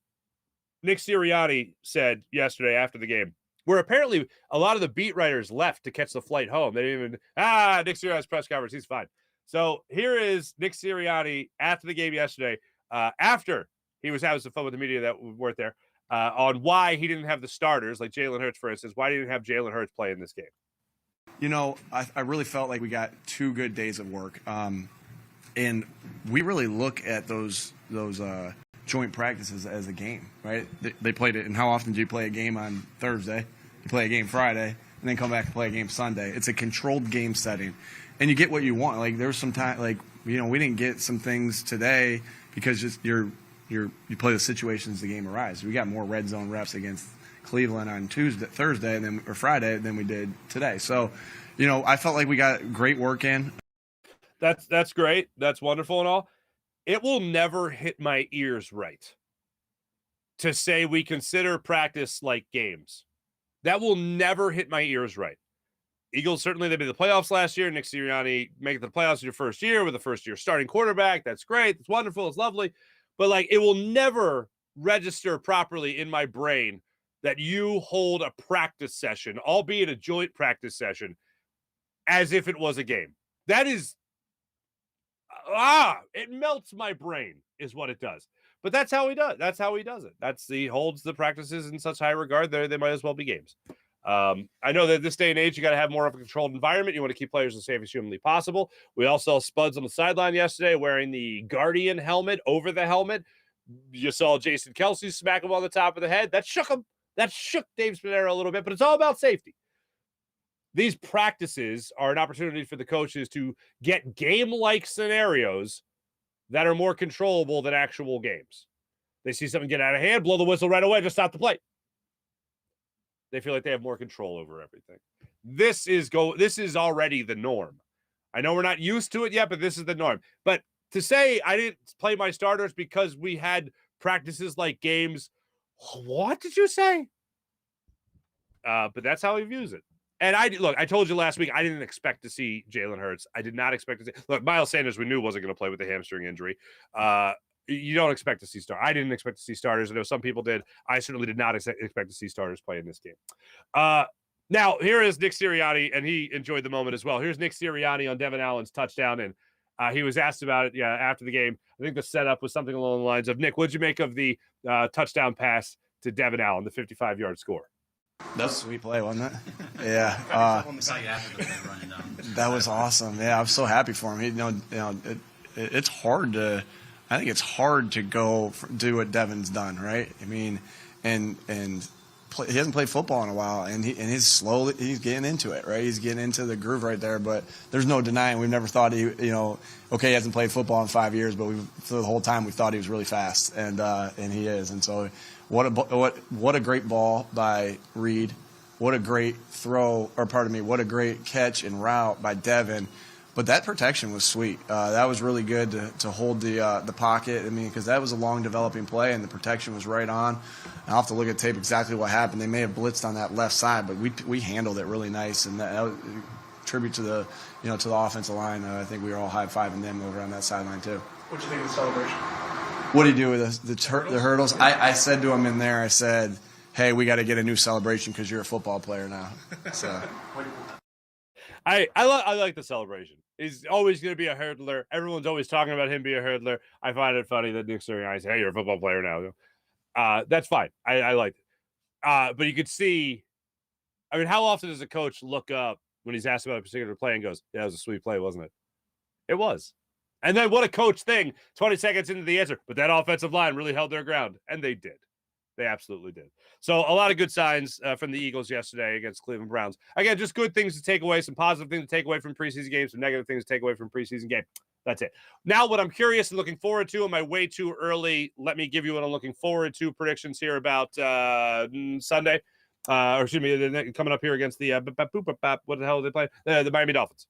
Nick Sirianni said yesterday after the game, where apparently a lot of the beat writers left to catch the flight home. They didn't even, Nick Sirianni's press conference, he's fine. So here is Nick Sirianni after the game yesterday, after he was having some fun with the media that weren't there, on why he didn't have the starters, like Jalen Hurts, for instance. Why didn't he have Jalen Hurts play in this game? You know, I really felt like we got 2 good days of work. And we really look at those joint practices as a game, right? They played it. And how often do you play a game on Thursday? You play a game Friday, and then come back and play a game Sunday. It's a controlled game setting. And you get what you want. Like, there was some time, like, you know, we didn't get some things today because just you play the situations the game arises. We got more red zone reps against Cleveland on Thursday, or Friday than we did today. So, you know, I felt like we got great work in. That's great. That's wonderful and all. It will never hit my ears right to say we consider practice like games. That will never hit my ears right. Eagles, certainly they made the playoffs last year. Nick Sirianni make it to the playoffs in your first year with a first-year starting quarterback. That's great. It's wonderful. It's lovely. But, like, it will never register properly in my brain that you hold a practice session, albeit a joint practice session, as if it was a game. That is it melts my brain is what it does. But that's how he does. That's how he does it. He holds the practices in such high regard. They might as well be games. I know that this day and age, you got to have more of a controlled environment. You want to keep players as safe as humanly possible. We all saw Spuds on the sideline yesterday wearing the Guardian helmet over the helmet. You saw Jason Kelsey smack him on the top of the head. That shook him. That shook Dave Spinero a little bit, but it's all about safety. These practices are an opportunity for the coaches to get game-like scenarios that are more controllable than actual games. They see something get out of hand, blow the whistle right away, just stop the play. They feel like they have more control over everything. This is already the norm. I know we're not used to it yet, but this is the norm. But to say I didn't play my starters because we had practices like games, what did you say? But that's how he views it. And I told you last week, I didn't expect to see Jalen Hurts. I did not expect to see. Look, Miles Sanders, we knew wasn't going to play with the hamstring injury. You don't expect to see starters. I didn't expect to see starters. I know some people did. I certainly did not expect to see starters play in this game. Now, here is Nick Sirianni, and he enjoyed the moment as well. Here's Nick Sirianni on Devin Allen's touchdown, and he was asked about it after the game. I think the setup was something along the lines of, Nick, what'd you make of the touchdown pass to Devin Allen, the 55-yard score? That's a sweet play, wasn't it? Yeah. That was awesome. Yeah, I'm so happy for him. It's hard to. I think it's hard to do what Devin's done, right? I mean, and he hasn't played football in a while, and he's getting into it, right? He's getting into the groove right there. But there's no denying we've never thought he hasn't played football in 5 years, but for the whole time we thought he was really fast, and he is. And so what a great ball by Reed, what a great what a great catch and route by Devin. But that protection was sweet. That was really good to hold the pocket. I mean, because that was a long developing play, and the protection was right on. I'll have to look at tape exactly what happened. They may have blitzed on that left side, but we handled it really nice, and that was a tribute to the offensive line. I think we were all high-fiving them over on that sideline too. What do you think of the celebration? What do you do with the hurdles? I said to him in there, I said, "Hey, we got to get a new celebration because you're a football player now." So. I like the celebration. He's always going to be a hurdler. Everyone's always talking about him being a hurdler. I find it funny that Nick Sirianni said, "Hey, you're a football player now." That's fine. I like it. But you could see, I mean, how often does a coach look up when he's asked about a particular play and goes, "Yeah, it was a sweet play, wasn't it?" It was. And then what a coach thing, 20 seconds into the answer, but that offensive line really held their ground. And they did. They absolutely did. So a lot of good signs from the Eagles yesterday against Cleveland Browns. Again, just good things to take away, some positive things to take away from preseason games, some negative things to take away from preseason game. That's it. Now, what I'm curious and looking forward to, am I way too early? Let me give you what I'm looking forward to. Predictions here about Sunday. Or excuse me, coming up here against the what the hell are they playing? The Miami Dolphins.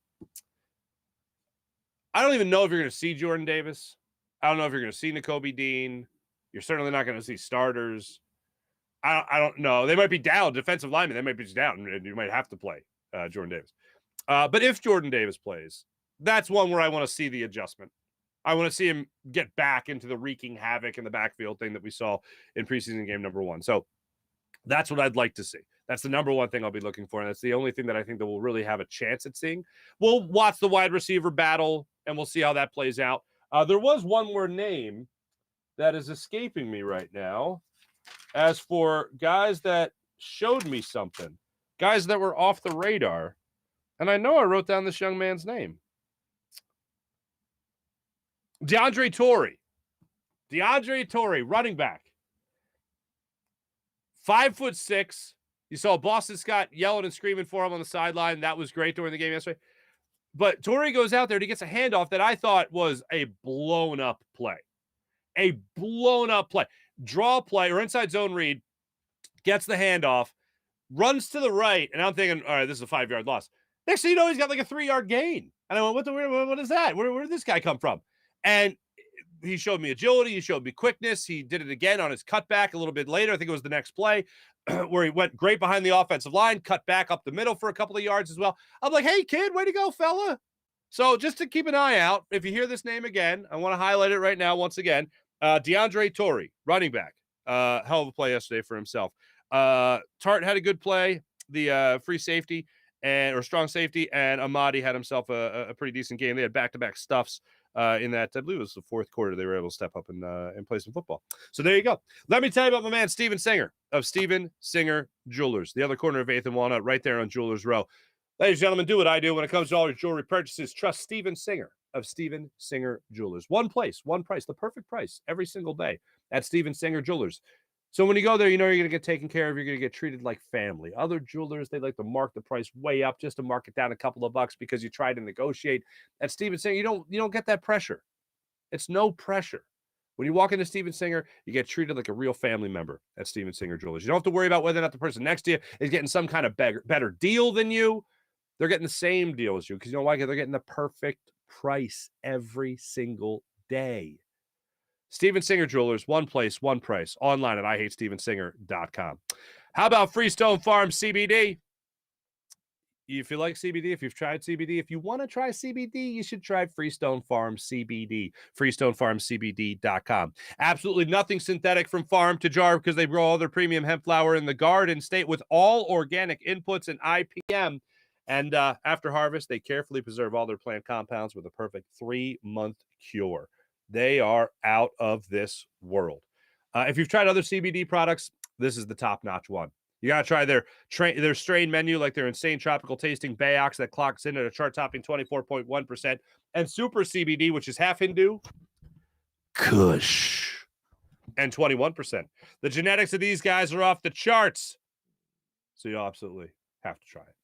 I don't even know if you're going to see Jordan Davis. I don't know if you're going to see Nakobe Dean. You're certainly not going to see starters. I don't know. They might be down. Defensive linemen, they might be down, and you might have to play Jordan Davis. But if Jordan Davis plays, that's one where I want to see the adjustment. I want to see him get back into the wreaking havoc in the backfield thing that we saw in preseason game number 1. So that's what I'd like to see. That's the number one thing I'll be looking for, and that's the only thing that I think that we'll really have a chance at seeing. We'll watch the wide receiver battle, and we'll see how that plays out. There was one more name that is escaping me right now. As for guys that showed me something, guys that were off the radar, and I know I wrote down this young man's name. DeAndre Torrey, running back. 5'6". You saw Boston Scott yelling and screaming for him on the sideline. That was great during the game yesterday. But Torrey goes out there and he gets a handoff that I thought was a blown-up play. A blown-up play. Draw play or inside zone read, gets the handoff, runs to the right, and I'm thinking, all right, this is a 5-yard loss. Next thing you know, he's got like a 3-yard gain. And I went, what is that? Where did this guy come from? And he showed me agility. He showed me quickness. He did it again on his cutback a little bit later. I think it was the next play where he went great behind the offensive line, cut back up the middle for a couple of yards as well. I'm like, hey, kid, way to go, fella. So just to keep an eye out, if you hear this name again, I want to highlight it right now once again. DeAndre Torrey, running back. Hell of a play yesterday for himself. Tart had a good play, the free safety or strong safety, and Amadi had himself a pretty decent game. They had back-to-back stuffs in that, I believe it was the fourth quarter, they were able to step up and play some football. So there you go. Let me tell you about my man, Steven Singer of Steven Singer Jewelers, the other corner of 8th and Walnut, right there on Jewelers Row. Ladies and gentlemen, do what I do when it comes to all your jewelry purchases. Trust Steven Singer of Steven Singer Jewelers. One place, one price, the perfect price every single day at Steven Singer Jewelers. So when you go there, you know you're going to get taken care of. You're going to get treated like family. Other jewelers, they like to mark the price way up just to mark it down a couple of bucks because you try to negotiate. At Steven Singer, you don't get that pressure. It's no pressure. When you walk into Steven Singer, you get treated like a real family member at Steven Singer Jewelers. You don't have to worry about whether or not the person next to you is getting some kind of better deal than you. They're getting the same deal as you because you know why? They're getting the perfect price every single day. Steven Singer Jewelers, one place, one price. Online at IHateStevenSinger.com. How about Freestone Farm CBD? If you like CBD, if you've tried CBD, if you want to try CBD, you should try Freestone Farm CBD. FreestoneFarmCBD.com. Absolutely nothing synthetic from farm to jar because they grow all their premium hemp flower in the Garden State with all organic inputs and IPM. And after harvest, they carefully preserve all their plant compounds with a perfect 3-month cure. They are out of this world. If you've tried other CBD products, this is the top-notch one. You got to try their strain menu, like their insane tropical tasting Bayox that clocks in at a chart-topping 24.1%, and Super CBD, which is half Hindu, Kush, and 21%. The genetics of these guys are off the charts, so you absolutely have to try it.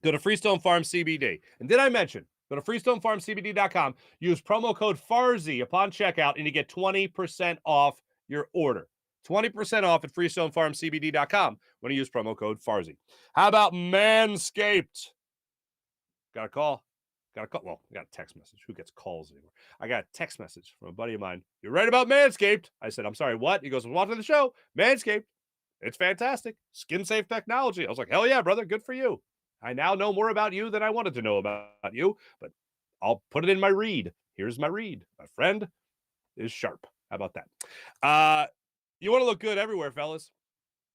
Go to Freestone Farm CBD. And did I mention, go to FreestoneFarmCBD.com, use promo code Farzy upon checkout, and you get 20% off your order. 20% off at FreestoneFarmCBD.com when you use promo code Farzy. How about Manscaped? Got a call. Well, I got a text message. Who gets calls anymore? I got a text message from a buddy of mine. You're right about Manscaped. I said, I'm sorry, what? He goes, I'm watching the show. Manscaped. It's fantastic. Skin-safe technology. I was like, hell yeah, brother. Good for you. I now know more about you than I wanted to know about you, but I'll put it in my read. Here's my read. My friend is sharp. How about that? You want to look good everywhere, fellas,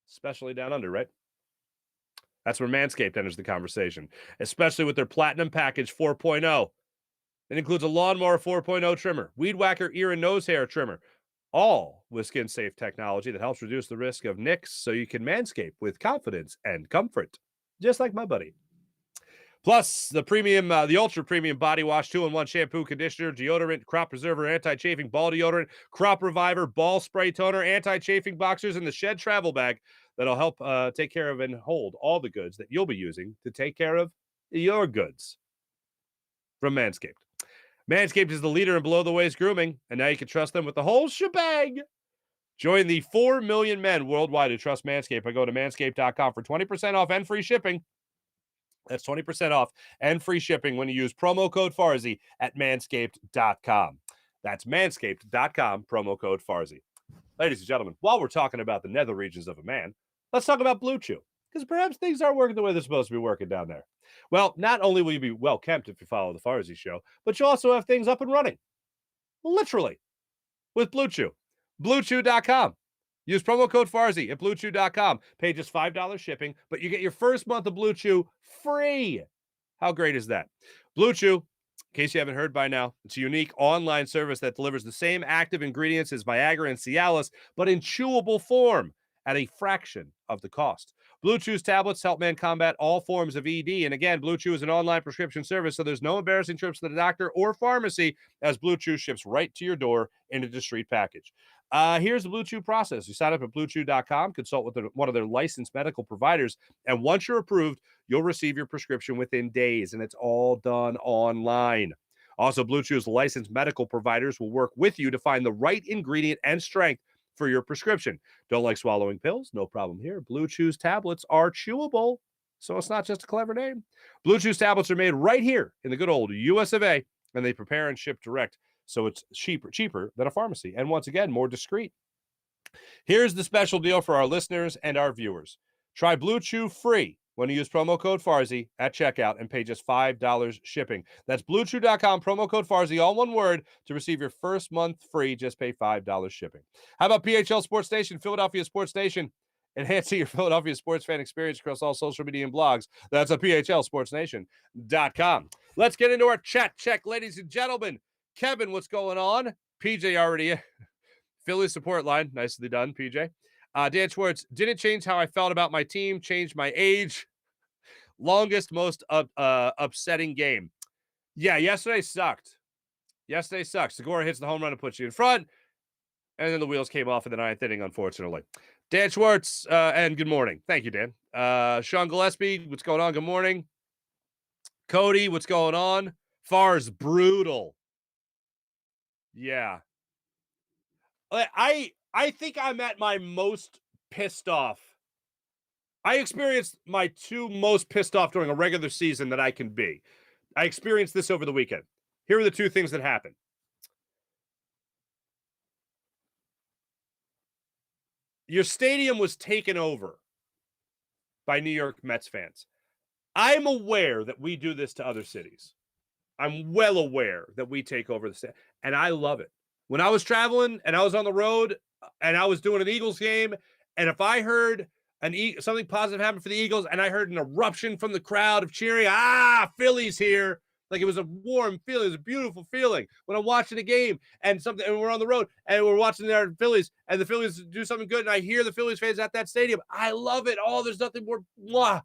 especially down under, right? That's where Manscaped enters the conversation, especially with their Platinum Package 4.0. It includes a Lawnmower 4.0 trimmer, Weed Whacker ear and nose hair trimmer, all with skin-safe technology that helps reduce the risk of nicks so you can manscape with confidence and comfort. Just like my buddy. Plus, the ultra premium body wash 2-in-1 shampoo, conditioner, deodorant, crop preserver, anti-chafing ball deodorant, crop reviver, ball spray toner, anti-chafing boxers, and the shed travel bag that'll help take care of and hold all the goods that you'll be using to take care of your goods from Manscaped. Manscaped is the leader in below-the-waist grooming, and now you can trust them with the whole shebang. Join the 4 million men worldwide who trust Manscaped by going to Manscaped.com for 20% off and free shipping. That's 20% off and free shipping when you use promo code Farzy at Manscaped.com. That's Manscaped.com, promo code Farzy. Ladies and gentlemen, while we're talking about the nether regions of a man, let's talk about Blue Chew, because perhaps things aren't working the way they're supposed to be working down there. Well, not only will you be well-kept if you follow the Farzy show, but you'll also have things up and running. Literally. With Blue Chew. BlueChew.com. Use promo code Farzy at BlueChew.com. Pay just $5 shipping, but you get your first month of Blue Chew free. How great is that? Blue Chew, in case you haven't heard by now, it's a unique online service that delivers the same active ingredients as Viagra and Cialis, but in chewable form at a fraction of the cost. Blue Chew's tablets help men combat all forms of ED. And again, Blue Chew is an online prescription service, so there's no embarrassing trips to the doctor or pharmacy, as Blue Chew ships right to your door in a discreet package. Here's the Blue Chew process. You sign up at BlueChew.com, consult with one of their licensed medical providers, and once you're approved, you'll receive your prescription within days, and it's all done online. Also, Blue Chew's licensed medical providers will work with you to find the right ingredient and strength for your prescription. Don't like swallowing pills? No problem here. Blue Chew's tablets are chewable, so it's not just a clever name. Blue Chew's tablets are made right here in the good old US of A, and they prepare and ship direct, so it's cheaper than a pharmacy, and once again, more discreet. Here's the special deal for our listeners and our viewers. Try Blue Chew free when you use promo code Farzy at checkout and pay just $5 shipping. That's BlueChew.com, promo code Farzy, all one word, to receive your first month free. Just pay $5 shipping. How about PHL Sports Station, Philadelphia Sports Station? Enhancing your Philadelphia sports fan experience across all social media and blogs. That's at PHLSportsNation.com. Let's get into our chat check, ladies and gentlemen. Kevin, what's going on? PJ already. Philly support line. Nicely done, PJ. Dan Schwartz, didn't change how I felt about my team, changed my age. Longest, most upsetting game. Yeah, yesterday sucked. Segura hits the home run and puts you in front. And then the wheels came off in the ninth inning, unfortunately. Dan Schwartz, and good morning. Thank you, Dan. Sean Gillespie, what's going on? Good morning. Cody, what's going on? Far's brutal. Yeah. I think I'm at my most pissed off. I experienced my two most pissed off during a regular season that I can be. I experienced this over the weekend. Here are the two things that happened. Your stadium was taken over by New York Mets fans. I'm aware that we do this to other cities. I'm well aware that we take over the stadium, and I love it. When I was traveling and I was on the road and I was doing an Eagles game, and if I heard something positive happen for the Eagles and I heard an eruption from the crowd of cheering, Phillies here, like it was a warm feeling. It was a beautiful feeling when I'm watching a game and we're on the road and we're watching the Phillies and the Phillies do something good and I hear the Phillies fans at that stadium. I love it. Oh, there's nothing more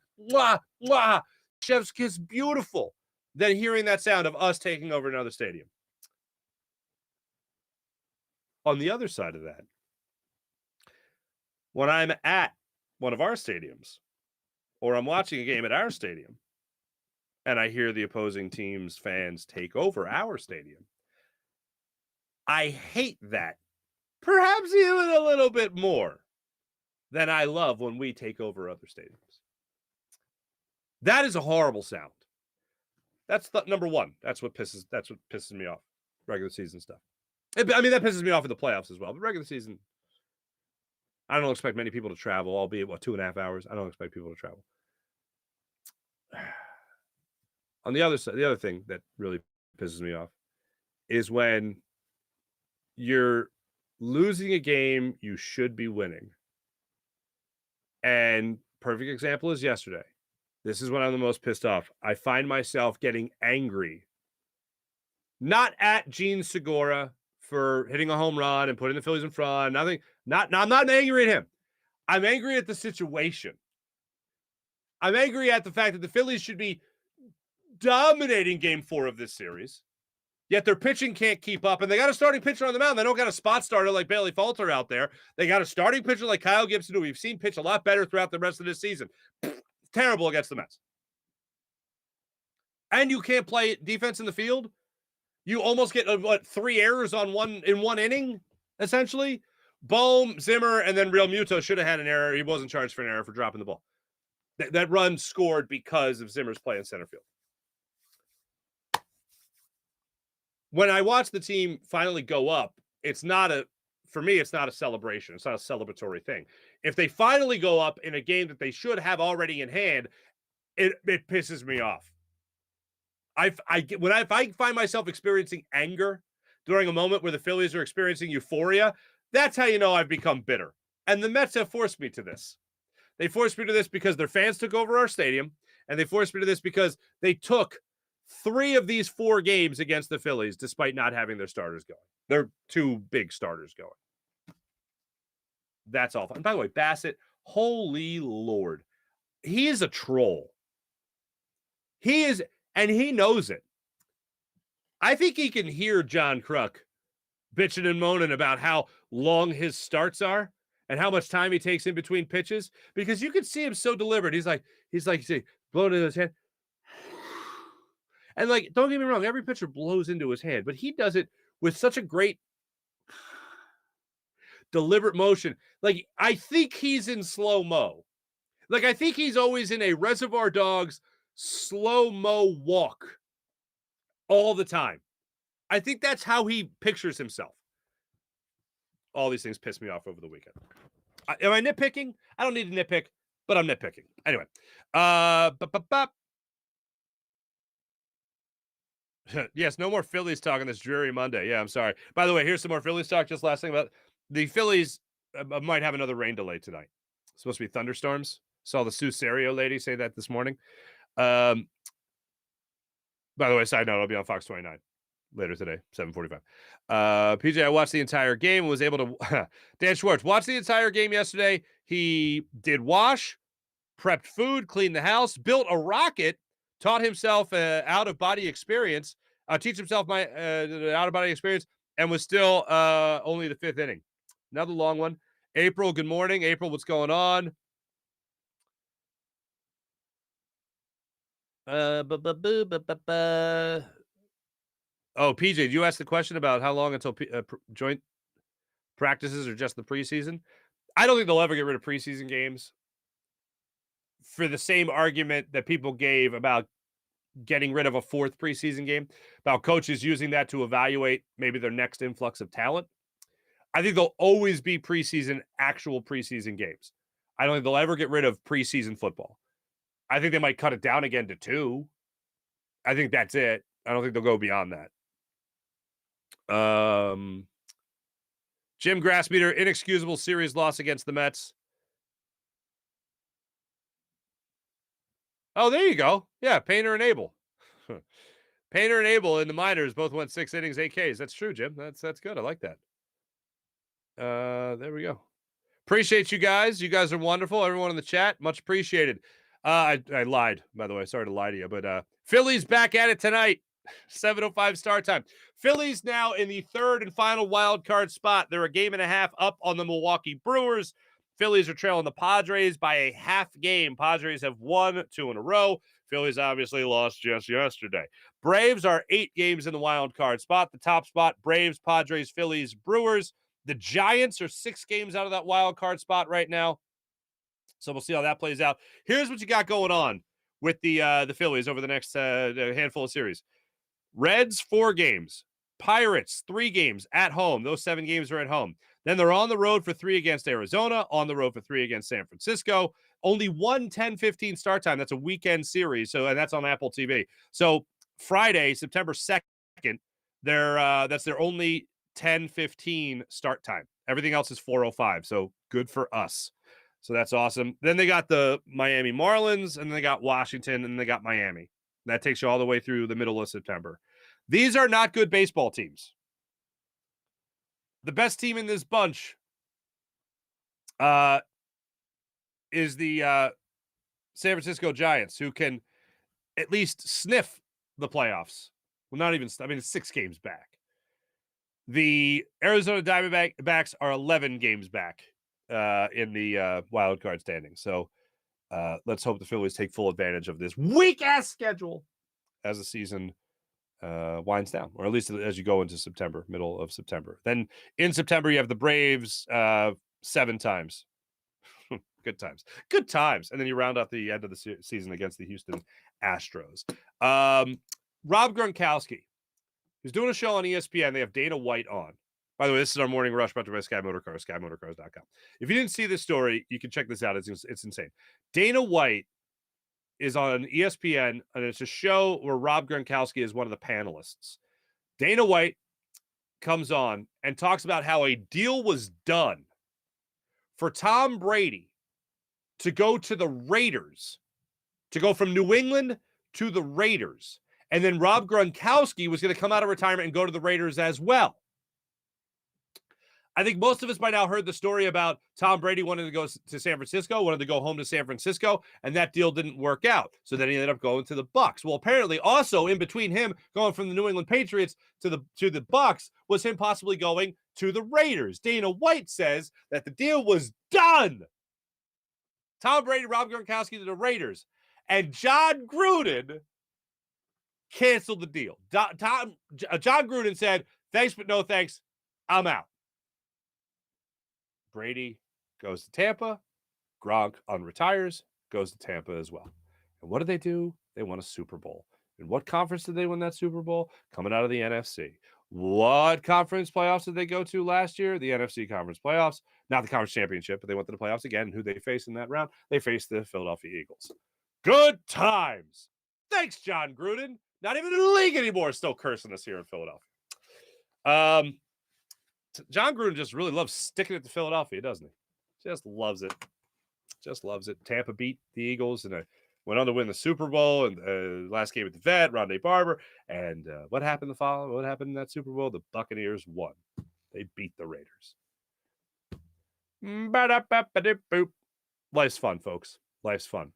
chef's kiss beautiful than hearing that sound of us taking over another stadium. On the other side of that, when I'm at one of our stadiums or I'm watching a game at our stadium and I hear the opposing team's fans take over our stadium, I hate that perhaps even a little bit more than I love when we take over other stadiums. That is a horrible sound. That's number one. That's what pisses me off. Regular season stuff. I mean, that pisses me off in the playoffs as well. But regular season, I don't expect many people to travel, albeit, 2.5 hours. I don't expect people to travel. On the other side, the other thing that really pisses me off is when you're losing a game you should be winning. And perfect example is yesterday. This is when I'm the most pissed off. I find myself getting angry. Not at Gene Segura for hitting a home run and putting the Phillies in front. I'm not angry at him. I'm angry at the situation. I'm angry at the fact that the Phillies should be dominating game 4 of this series, yet their pitching can't keep up, and they got a starting pitcher on the mound. They don't got a spot starter like Bailey Falter out there. They got a starting pitcher like Kyle Gibson, who we've seen pitch a lot better throughout the rest of this season. Terrible against the Mets. And you can't play defense in the field. You almost get 3 errors in one inning, essentially. Bohm, Zimmer, and then Real Muto should have had an error. He wasn't charged for an error for dropping the ball. That run scored because of Zimmer's play in center field. When I watch the team finally go up, for me, it's not a celebration. It's not a celebratory thing. If they finally go up in a game that they should have already in hand, it pisses me off. If I find myself experiencing anger during a moment where the Phillies are experiencing euphoria, that's how you know I've become bitter. And the Mets have forced me to this. They forced me to this because their fans took over our stadium, and they forced me to this because they took 3 of these 4 games against the Phillies despite not having their starters going. Their 2 big starters going. That's awful. And by the way, Bassett, holy Lord, he is a troll. He is, and he knows it. I think he can hear John Kruk bitching and moaning about how long his starts are and how much time he takes in between pitches, because you can see him so deliberate. He's like blowing in his head. And don't get me wrong, every pitcher blows into his hand, but he does it with such a great deliberate motion. I think he's in slow-mo. I think he's always in a Reservoir Dogs slow-mo walk all the time. I think that's how he pictures himself. All these things piss me off over the weekend. Am I nitpicking? I don't need to nitpick, but I'm nitpicking. Anyway. Yes, no more Phillies talk on this dreary Monday. Yeah, I'm sorry. By the way, here's some more Phillies talk. Just last thing about the Phillies might have another rain delay tonight. It's supposed to be thunderstorms. Saw the Sue Serio lady say that this morning. By the way, side note, I'll be on Fox 29. later today, 7:45. PJ, I watched the entire game and was able to Dan Schwartz watched the entire game yesterday. He did wash, prepped food, cleaned the house, built a rocket, taught himself out-of-body experience, teach himself my out-of-body experience, and was still only the 5th inning. Another long one. April, good morning. April, what's going on? Oh, PJ, did you ask the question about how long until joint practices or just the preseason? I don't think they'll ever get rid of preseason games for the same argument that people gave about getting rid of a 4th preseason game, about coaches using that to evaluate maybe their next influx of talent. I think there'll always be actual preseason games. I don't think they'll ever get rid of preseason football. I think they might cut it down again to 2. I think that's it. I don't think they'll go beyond that. Jim Grassmeter, inexcusable series loss against the Mets. Oh, there you go. Yeah, Painter and Abel. Painter and Abel in the minors both went 6 innings, 8 Ks. That's true, Jim. That's good. I like that. There we go. Appreciate you guys. You guys are wonderful. Everyone in the chat, much appreciated. I lied, by the way. Sorry to lie to you, but Phillies back at it tonight. 7:05 start time. Phillies now in the 3rd and final wild card spot. They're a game and a half up on the Milwaukee Brewers. Phillies are trailing the Padres by a half game. Padres have won 2 in a row. Phillies obviously lost just yesterday. Braves are 8 games in the wild card spot. The top spot, Braves, Padres, Phillies, Brewers. The Giants are 6 games out of that wild card spot right now. So we'll see how that plays out. Here's what you got going on with the Phillies over the next handful of series. Reds, 4 games. Pirates, 3 games at home. Those 7 games are at home. Then they're on the road for 3 against Arizona, on the road for 3 against San Francisco. Only one 10-15 start time. That's a weekend series, and that's on Apple TV. So Friday, September 2nd, that's their only 10-15 start time. Everything else is 4:05, so good for us. So that's awesome. Then they got the Miami Marlins, and they got Washington, and they got Miami. That takes you all the way through the middle of September. These are not good baseball teams. The best team in this bunch is the San Francisco Giants, who can at least sniff the playoffs. Well, not even, it's 6 games back. The Arizona Diamondbacks are 11 games back in the wild card standing. So let's hope the Phillies take full advantage of this weak-ass schedule as the season winds down, or at least as you go into September, middle of September. Then in September, you have the Braves 7 times. Good times. And then you round out the end of the season against the Houston Astros. Rob Gronkowski, who's doing a show on ESPN. They have Dana White on. By the way, this is our morning rush brought to you by Sky Motorcars, skymotorcars.com. If you didn't see this story, you can check this out. It's insane. Dana White is on ESPN, and it's a show where Rob Gronkowski is one of the panelists. Dana White comes on and talks about how a deal was done for Tom Brady to go to the Raiders, to go from New England to the Raiders. And then Rob Gronkowski was going to come out of retirement and go to the Raiders as well. I think most of us by now heard the story about Tom Brady wanted to go to San Francisco, wanted to go home to San Francisco, and that deal didn't work out. So then he ended up going to the Bucs. Well, apparently also in between him going from the New England Patriots to the Bucs was him possibly going to the Raiders. Dana White says that the deal was done. Tom Brady, Rob Gronkowski to the Raiders. And John Gruden canceled the deal. John Gruden said, thanks, but no thanks. I'm out. Brady goes to Tampa. Gronk unretires, goes to Tampa as well. And what do? They won a Super Bowl. And what conference did they win that Super Bowl? Coming out of the NFC. What conference playoffs did they go to last year? The NFC conference playoffs. Not the conference championship, but they went to the playoffs again. And who they faced in that round? They faced the Philadelphia Eagles. Good times. Thanks, John Gruden. Not even in the league anymore. Still cursing us here in Philadelphia. John Gruden just really loves sticking it to Philadelphia, doesn't he? Just loves it. Tampa beat the Eagles in went on to win the Super Bowl and last game at the Vet, Rondé Barber. And what happened What happened in that Super Bowl? The Buccaneers won. They beat the Raiders. Ba-da-ba-ba-da-boop. Life's fun, folks. Life's fun.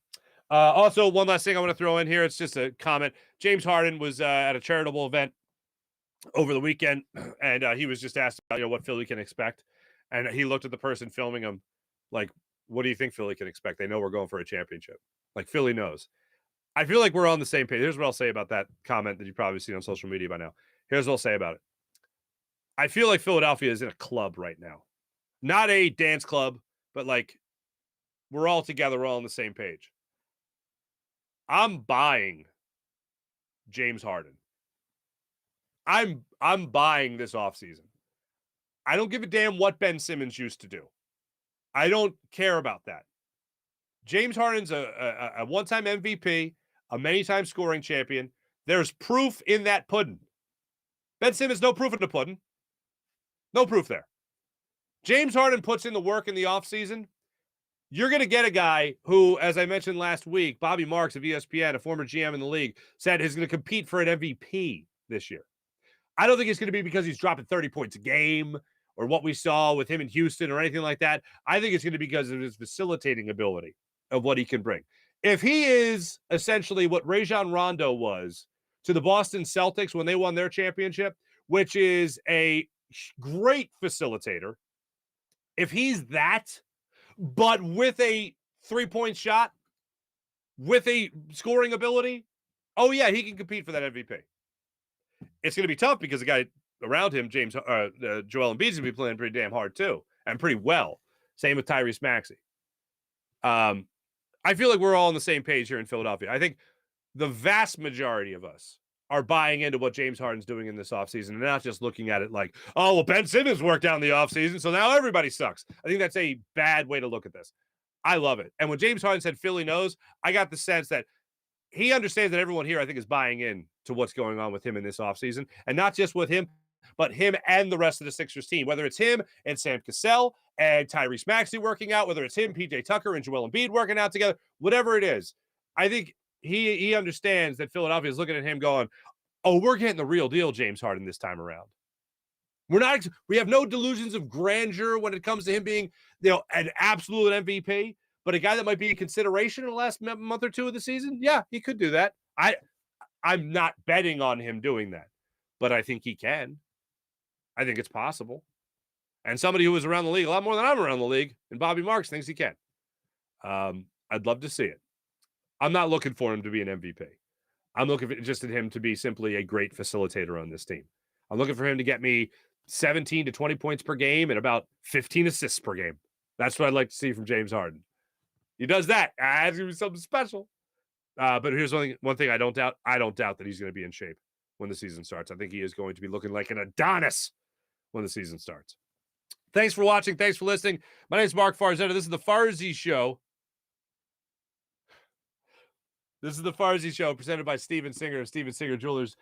Also, one last thing I want to throw in here. It's just a comment. James Harden was at a charitable event over the weekend, and he was just asked about, what Philly can expect. And he looked at the person filming him like, what do you think Philly can expect? They know we're going for a championship. Like, Philly knows. I feel like we're on the same page. Here's what I'll say about that comment that you've probably seen on social media by now. Here's what I'll say about it. I feel like Philadelphia is in a club right now. Not a dance club, but like we're all together, we're all on the same page. I'm buying James Harden. I'm buying this offseason. I don't give a damn what Ben Simmons used to do. I don't care about that. James Harden's a one-time MVP, a many-time scoring champion. There's proof in that pudding. Ben Simmons, no proof in the pudding. No proof there. James Harden puts in the work in the offseason. You're going to get a guy who, as I mentioned last week, Bobby Marks of ESPN, a former GM in the league, said he's going to compete for an MVP this year. I don't think it's going to be because he's dropping 30 points a game or what we saw with him in Houston or anything like that. I think it's going to be because of his facilitating ability of what he can bring. If he is essentially what Rajon Rondo was to the Boston Celtics when they won their championship, which is a great facilitator, if he's that, but with a three-point shot, with a scoring ability, oh yeah, he can compete for that MVP. It's going to be tough because the guy around him, Joel Embiid's going to be playing pretty damn hard too, and pretty well. Same with Tyrese Maxey. I feel like we're all on the same page here in Philadelphia. I think the vast majority of us are buying into what James Harden's doing in this offseason and not just looking at it like, oh, well, Ben Simmons worked out in the offseason, so now everybody sucks. I think that's a bad way to look at this. I love it. And when James Harden said Philly knows, I got the sense that he understands that everyone here, I think, is buying in to what's going on with him in this offseason. And not just with him, but him and the rest of the Sixers team, whether it's him and Sam Cassell and Tyrese Maxey working out, whether it's him, PJ Tucker, and Joel Embiid working out together, whatever it is. I think he understands that Philadelphia is looking at him going, oh, we're getting the real deal, James Harden, this time around. We have no delusions of grandeur when it comes to him being, an absolute MVP, but a guy that might be in consideration in the last month or two of the season. Yeah, he could do that. I'm not betting on him doing that, but I think he can. I think it's possible. And somebody who was around the league a lot more than I'm around the league, and Bobby Marks, thinks he can. I'd love to see it. I'm not looking for him to be an MVP. I'm looking for just at him to be simply a great facilitator on this team. I'm looking for him to get me 17 to 20 points per game and about 15 assists per game. That's what I'd like to see from James Harden. He does that. It's going to be something special. But here's one thing I don't doubt. I don't doubt that he's going to be in shape when the season starts. I think he is going to be looking like an Adonis when the season starts. Thanks for watching. Thanks for listening. My name is Mark Farzetta. This is the Farzy Show. This is the Farzy Show presented by Steven Singer of Steven Singer Jewelers.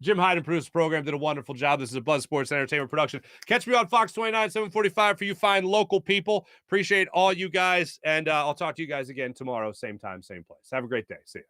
Jim Hyden produced the program, did a wonderful job. This is a Buzz Sports Entertainment production. Catch me on Fox 29, 745 for you fine local people. Appreciate all you guys, and I'll talk to you guys again tomorrow, same time, same place. Have a great day. See you.